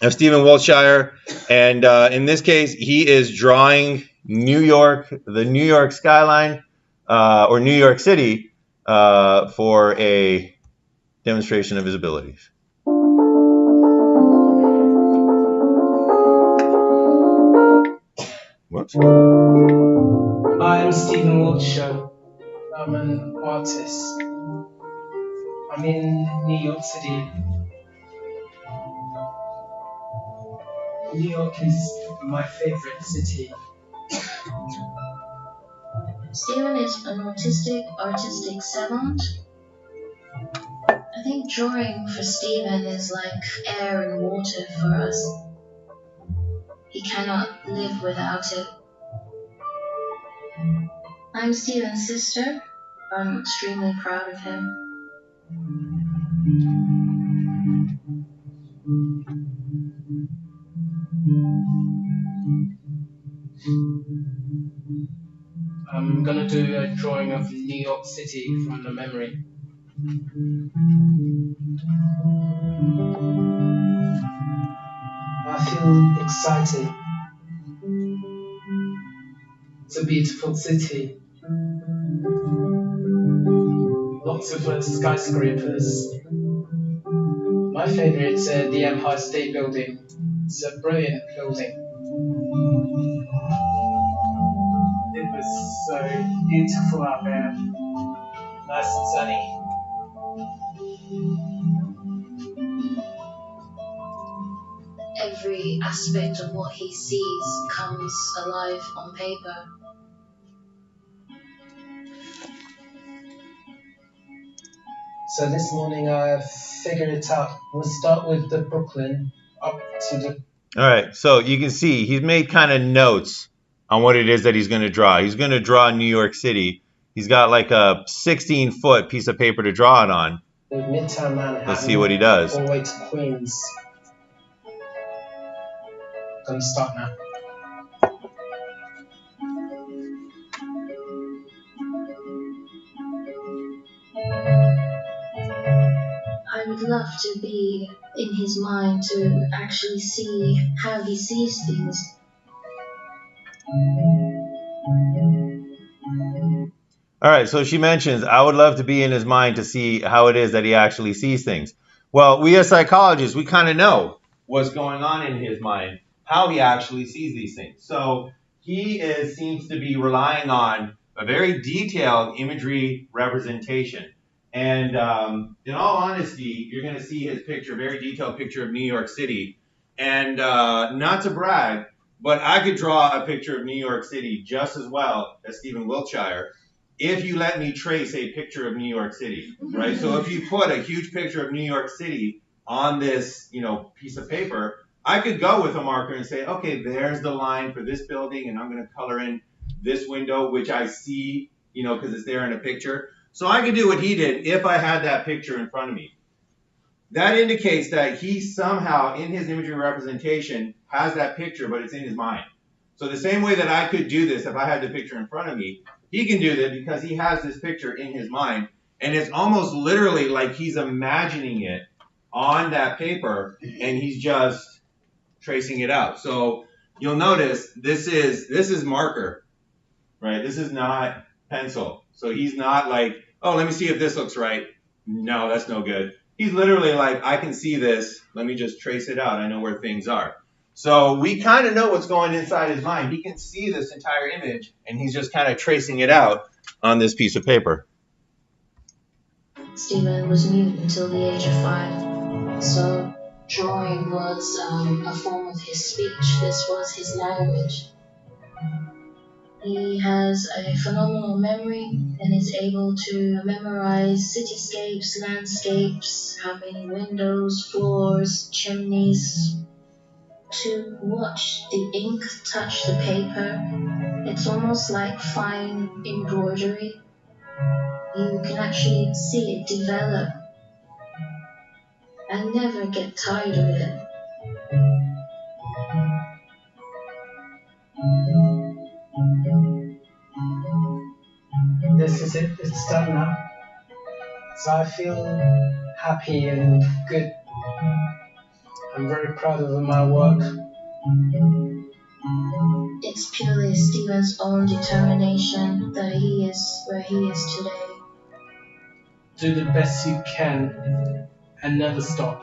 of Stephen Wiltshire, and in this case, he is drawing New York, the New York skyline, or New York City, for a demonstration of his abilities. Whoops. I'm Stephen Wiltshire. I'm an artist. I'm in New York City. New York is my favorite city. Stephen is an artistic savant. I think drawing for Stephen is like air and water for us. He cannot live without it. I'm Stephen's sister. I'm extremely proud of him. I'm gonna do a drawing of New York City from the memory. I feel excited. It's a beautiful city. Lots of skyscrapers. My favorite is the Empire State Building. It's a brilliant building. It was so beautiful out there. Nice and sunny. Every aspect of what he sees comes alive on paper. So this morning I figured it out. We'll start with the Brooklyn up to the... All right, so you can see he's made kind of notes on what it is that he's going to draw. He's going to draw New York City. He's got like a 16-foot piece of paper to draw it on. Midtown Manhattan. Let's see what he does. All the way to Queens. Gonna start now. I would love to be in his mind to actually see how he sees things. All right, so she mentions, I would love to be in his mind to see how it is that he actually sees things. Well, we as psychologists, we kind of know what's going on in his mind, how he actually sees these things. So he seems to be relying on a very detailed imagery representation. And in all honesty, you're going to see his picture, very detailed picture of New York City. And not to brag, but I could draw a picture of New York City just as well as Stephen Wiltshire if you let me trace a picture of New York City, right? So if you put a huge picture of New York City on this, piece of paper, I could go with a marker and say, okay, there's the line for this building, and I'm going to color in this window, which I see, because it's there in a picture. So I could do what he did if I had that picture in front of me. That indicates that he somehow, in his imagery representation, has that picture, but it's in his mind. So the same way that I could do this if I had the picture in front of me, he can do that because he has this picture in his mind. And it's almost literally like he's imagining it on that paper, and he's just tracing it out. So you'll notice this is marker, right? This is not pencil. So he's not like, oh, let me see if this looks right. No, that's no good. He's literally like, I can see this. Let me just trace it out. I know where things are. So we kind of know what's going inside his mind. He can see this entire image, and he's just kind of tracing it out on this piece of paper. Stephen was mute until the age of 5, so drawing was a form of his speech. This was his language. He has a phenomenal memory and is able to memorize cityscapes, landscapes, how many windows, floors, chimneys. To watch the ink touch the paper, it's almost like fine embroidery. You can actually see it develop and never get tired of it. This is it, it's done now. So I feel happy and good. I'm very proud of my work. It's purely Stephen's own determination that he is where he is today. Do the best you can and never stop.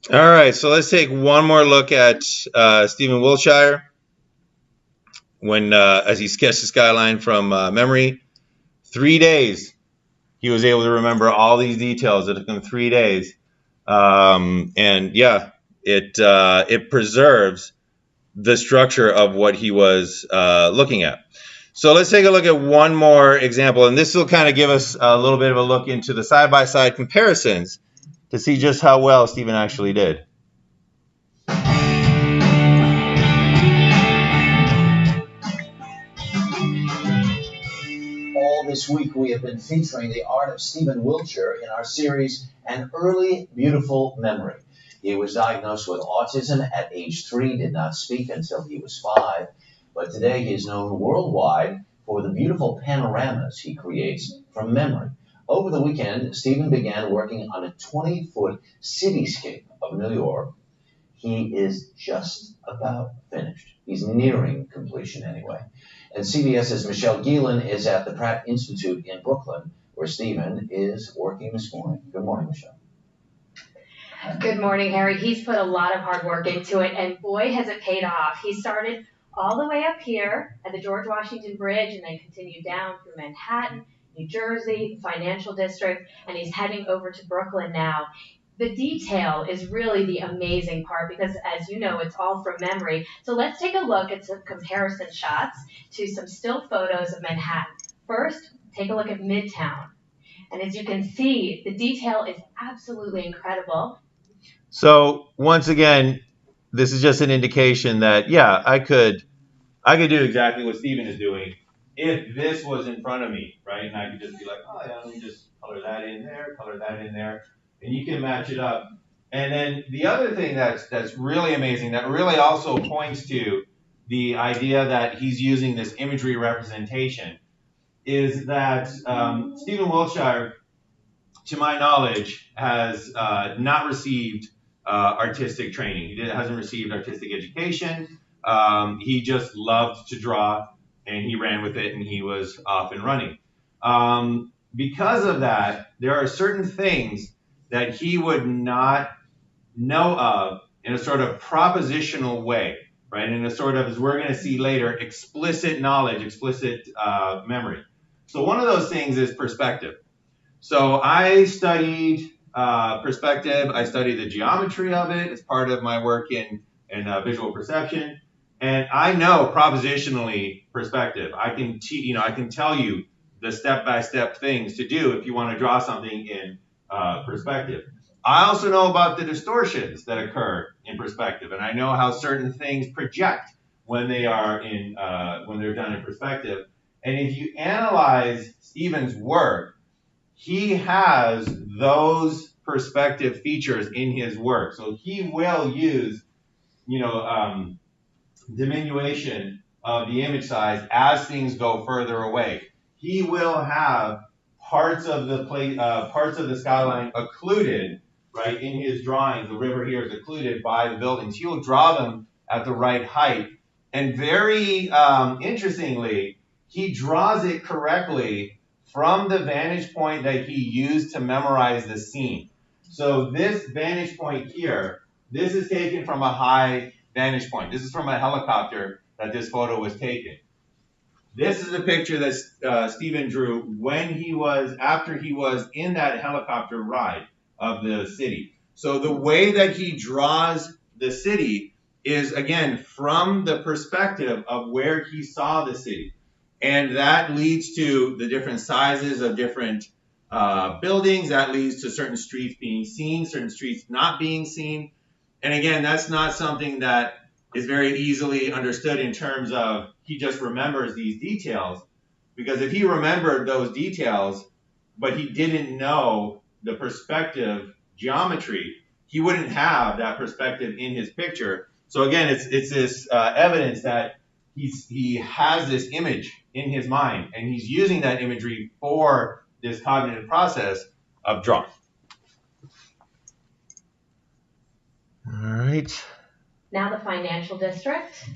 All right, so let's take one more look at Stephen Wiltshire when, as he sketched the skyline from memory. 3 days, he was able to remember all these details. It took him 3 days, and yeah, it preserves the structure of what he was looking at. So let's take a look at one more example, and this will kind of give us a little bit of a look into the side-by-side comparisons to see just how well Stephen actually did. All this week we have been featuring the art of Stephen Wiltshire in our series, An Early Beautiful Memory. He was diagnosed with autism at age 3, did not speak until he was 5, but today he is known worldwide for the beautiful panoramas he creates from memory. Over the weekend, Stephen began working on a 20-foot cityscape of New York. He is just about finished. He's nearing completion anyway. And CBS's Michelle Geelan is at the Pratt Institute in Brooklyn, where Stephen is working this morning. Good morning, Michelle. Good morning, Harry. He's put a lot of hard work into it, and boy, has it paid off. He started all the way up here at the George Washington Bridge and then continued down through Manhattan, New Jersey, Financial District, and he's heading over to Brooklyn now. The detail is really the amazing part because, as you know, it's all from memory. So let's take a look at some comparison shots to some still photos of Manhattan. First, take a look at Midtown. And as you can see, the detail is absolutely incredible. So once again, this is just an indication that, yeah, I could do exactly what Stephen is doing if this was in front of me, right? And I could just be like, oh yeah, let me just color that in there, and you can match it up. And then the other thing that's really amazing, that really also points to the idea that he's using this imagery representation, is that Stephen Wiltshire, to my knowledge, has not received artistic training. He hasn't received artistic education. He just loved to draw, and he ran with it, and he was off and running. Because of that, there are certain things that he would not know of in a sort of propositional way, right? In a sort of, as we're going to see later, explicit knowledge, explicit memory. So one of those things is perspective. So I studied perspective. I studied the geometry of it as part of my work in visual perception. And I know propositionally perspective. I can tell you the step-by-step things to do if you want to draw something in perspective. I also know about the distortions that occur in perspective, and I know how certain things project when they are when they're done in perspective. And if you analyze Stephen's work, he has those perspective features in his work. So he will use, diminution of the image size as things go further away. He will have parts of the skyline occluded, right, in his drawings. The river here is occluded by the buildings. He will draw them at the right height. And very interestingly, he draws it correctly from the vantage point that he used to memorize the scene. So this vantage point here, this is taken from a high vantage point. This is from a helicopter that this photo was taken. This is a picture that Stephen drew after he was in that helicopter ride of the city. So the way that he draws the city is, again, from the perspective of where he saw the city. And that leads to the different sizes of different buildings. That leads to certain streets being seen, certain streets not being seen. And again, that's not something that is very easily understood in terms of he just remembers these details. Because if he remembered those details, but he didn't know the perspective geometry, he wouldn't have that perspective in his picture. So again, it's this evidence that he has this image in his mind, and he's using that imagery for this cognitive process of drawing. All right. Now the financial district.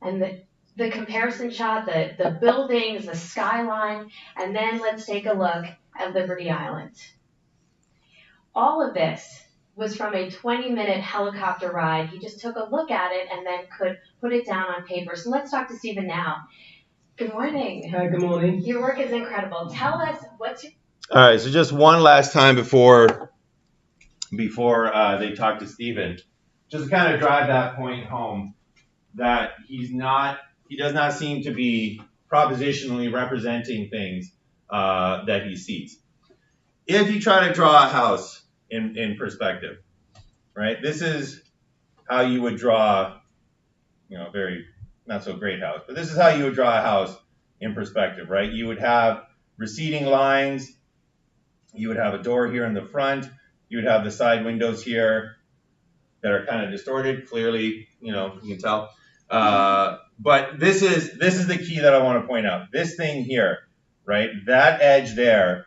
And the comparison shot, the buildings, the skyline, and then let's take a look at Liberty Island. All of this was from a 20-minute helicopter ride. He just took a look at it and then could put it down on paper. So let's talk to Stephen now. Good morning. Hi, good morning. Your work is incredible. Tell us what's your... All right, so just one last time before they talk to Stephen, just to kind of drive that point home, that he does not seem to be propositionally representing things that he sees. If you try to draw a house in perspective, right? This is how you would draw, a very not so great house, but this is how you would draw a house in perspective, right? You would have receding lines. You would have a door here in the front. You would have the side windows here that are kind of distorted. Clearly, you can tell. But this is the key that I want to point out. This thing here, right? That edge there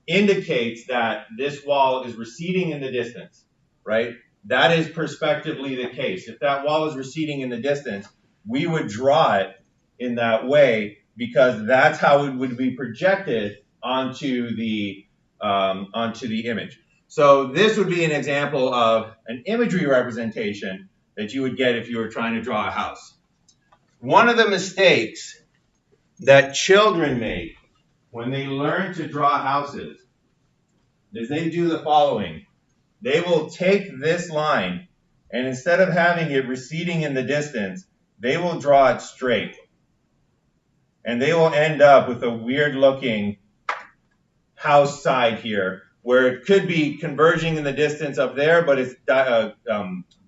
indicates that this wall is receding in the distance, right? That is perspectively the case. If that wall is receding in the distance, we would draw it in that way because that's how it would be projected onto the image. So this would be an example of an imagery representation that you would get if you were trying to draw a house. One of the mistakes that children make when they learn to draw houses is they do the following. They will take this line, and instead of having it receding in the distance, they will draw it straight. And they will end up with a weird looking house side here, where it could be converging in the distance up there, but it's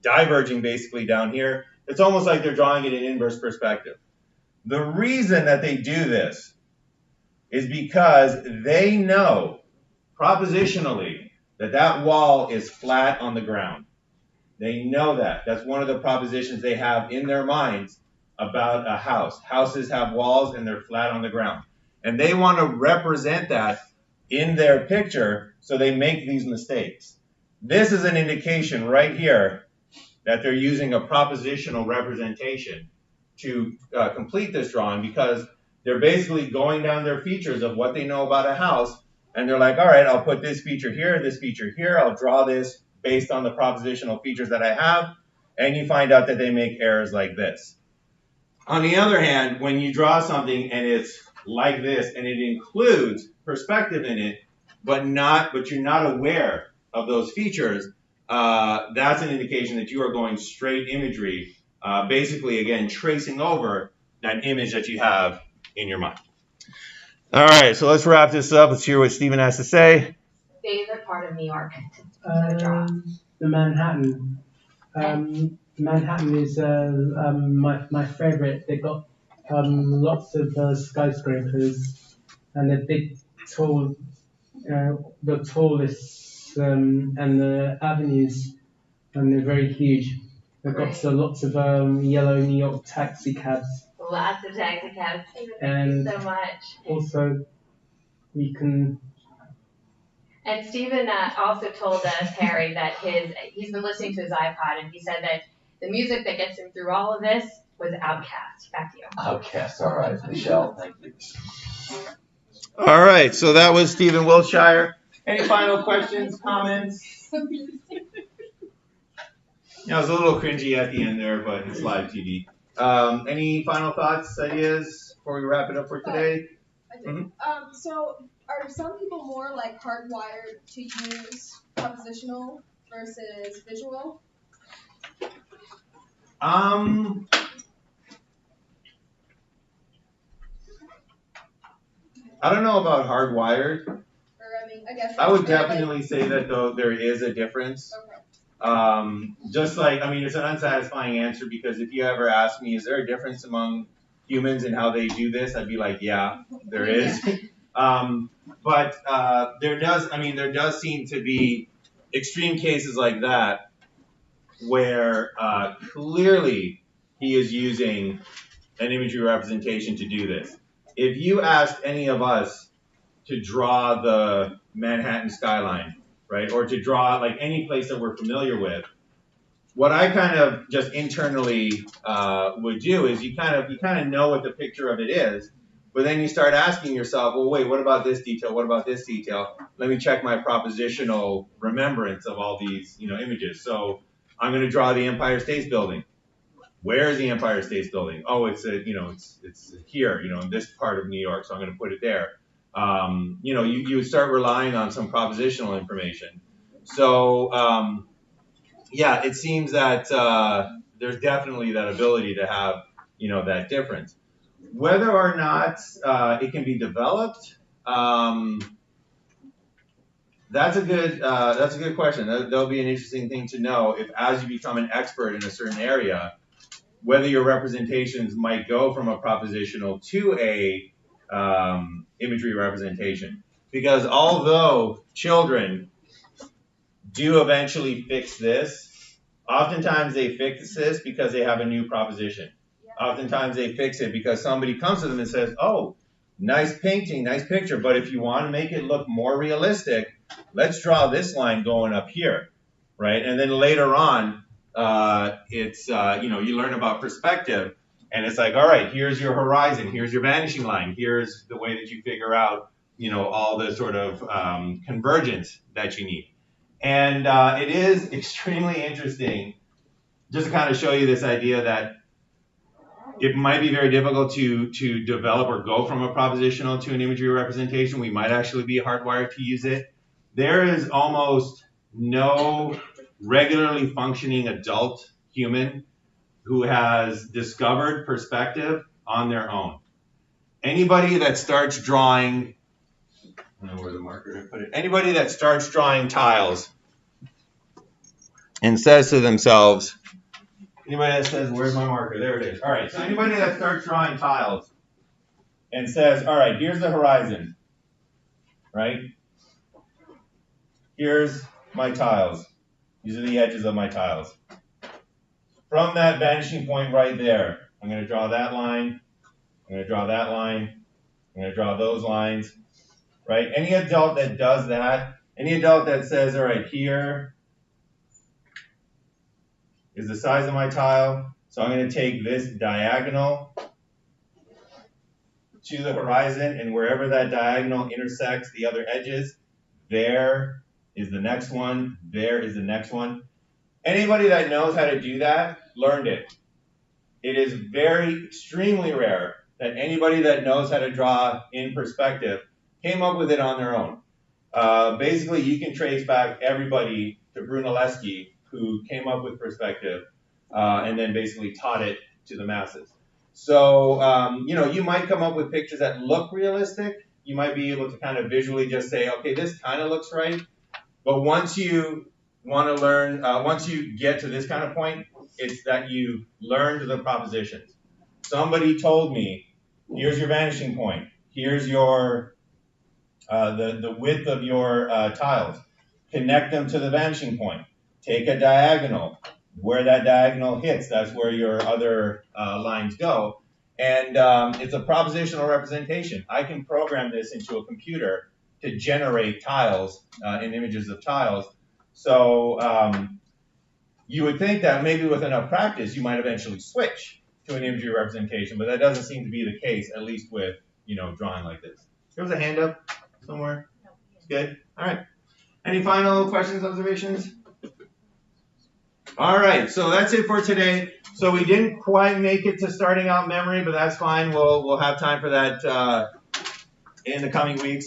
diverging basically down here. It's almost like they're drawing it in inverse perspective. The reason that they do this is because they know propositionally that that wall is flat on the ground. They know that. That's one of the propositions they have in their minds about a house. Houses have walls and they're flat on the ground. And they want to represent that in their picture, so they make these mistakes. This is an indication right here that they're using a propositional representation to complete this drawing, because they're basically going down their features of what they know about a house, and they're like, all right, I'll put this feature here, I'll draw this based on the propositional features that I have, and you find out that they make errors like this. On the other hand, when you draw something and it's like this, and it includes perspective in it, but you're not aware of those features, that's an indication that you are going straight imagery, basically, again, tracing over that image that you have in your mind. All right, so let's wrap this up. Let's hear what Stephen has to say. Favorite part of New York to draw? The Manhattan. Manhattan is my favorite. They've got lots of skyscrapers, and they're big, tall, the tallest, and the avenues, and they're very huge. They've got lots of yellow New York taxi cabs. Lots of taxi cabs. And thank you so much. Also, you can. And Stephen also told us, Harry, that he's been listening to his iPod, and he said that the music that gets him through all of this was Outkast. Back to you. Outkast, all right. Michelle, thank you. All right, so that was Stephen Wiltshire. Any final questions, comments? It was a little cringy at the end there, but it's live TV. Any final thoughts, ideas before we wrap it up for today? I do. So are some people more like hardwired to use propositional versus visual? I don't know about hardwired. Or, I mean, I guess I would definitely say that though there is a difference. Okay. Just like, I mean, it's an unsatisfying answer, because if you ever ask me, is there a difference among humans in how they do this? I'd be like, yeah, there is. But there does seem to be extreme cases like that where clearly he is using an imagery representation to do this. If you asked any of us to draw the Manhattan skyline, right, or to draw like any place that we're familiar with, what I kind of just internally would do is you kind of know what the picture of it is, but then you start asking yourself, well, wait, what about this detail? What about this detail? Let me check my propositional remembrance of all these, images. So I'm going to draw the Empire State Building. Where is the Empire State Building? Oh, it's here, in this part of New York, so I'm going to put it there. You would start relying on some propositional information. So, yeah, it seems that there's definitely that ability to have, that difference. Whether or not it can be developed, that's a good question. That'll be an interesting thing to know, if as you become an expert in a certain area, whether your representations might go from a propositional to a imagery representation. Because although children do eventually fix this, oftentimes they fix this because they have a new proposition. Yeah. Oftentimes they fix it because somebody comes to them and says, oh, nice painting, nice picture, but if you want to make it look more realistic, let's draw this line going up here, right? And then later on, you learn about perspective, and it's like, all right, here's your horizon, here's your vanishing line, here's the way that you figure out, all the sort of convergence that you need. And it is extremely interesting just to kind of show you this idea that it might be very difficult to develop or go from a propositional to an imagery representation. We might actually be hardwired to use it. There is almost no regularly functioning adult human who has discovered perspective on their own. Anybody that starts drawing, I don't know where the marker to put it. Anybody that starts drawing tiles and says to themselves, anybody that says, where's my marker? There it is. All right, so anybody that starts drawing tiles and says, all right, here's the horizon, right? Here's my tiles. These are the edges of my tiles. From that vanishing point right there, I'm going to draw that line. I'm going to draw that line. I'm going to draw those lines, right? Any adult that does that, any adult that says, all right, here is the size of my tile. So I'm going to take this diagonal to the horizon, and wherever that diagonal intersects the other edges, there is the next one, there is the next one. Anybody that knows how to do that learned it. It is very extremely rare that anybody that knows how to draw in perspective came up with it on their own. Basically, you can trace back everybody to Brunelleschi, who came up with perspective and then basically taught it to the masses. So, you might come up with pictures that look realistic. You might be able to kind of visually just say, okay, this kind of looks right. But once you want to learn, once you get to this kind of point, it's that you learned the propositions. Somebody told me, here's your vanishing point. Here's your the width of your tiles. Connect them to the vanishing point. Take a diagonal. Where that diagonal hits, that's where your other lines go. And it's a propositional representation. I can program this into a computer to generate tiles and images of tiles. So you would think that maybe with enough practice, you might eventually switch to an imagery representation, but that doesn't seem to be the case, at least with drawing like this. There was a hand up somewhere. Good. All right. Any final questions, observations? All right. So that's it for today. So we didn't quite make it to starting out memory, but that's fine. We'll have time for that in the coming weeks.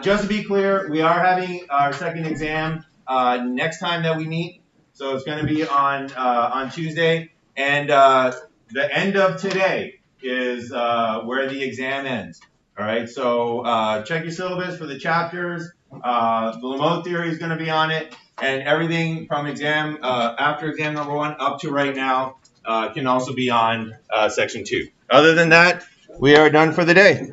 Just to be clear, we are having our second exam next time that we meet. So it's going to be on Tuesday, and the end of today is where the exam ends. All right, so check your syllabus for the chapters. The Lamothe theory is going to be on it, and everything from exam after exam number 1 up to right now can also be on section 2. Other than that, we are done for the day.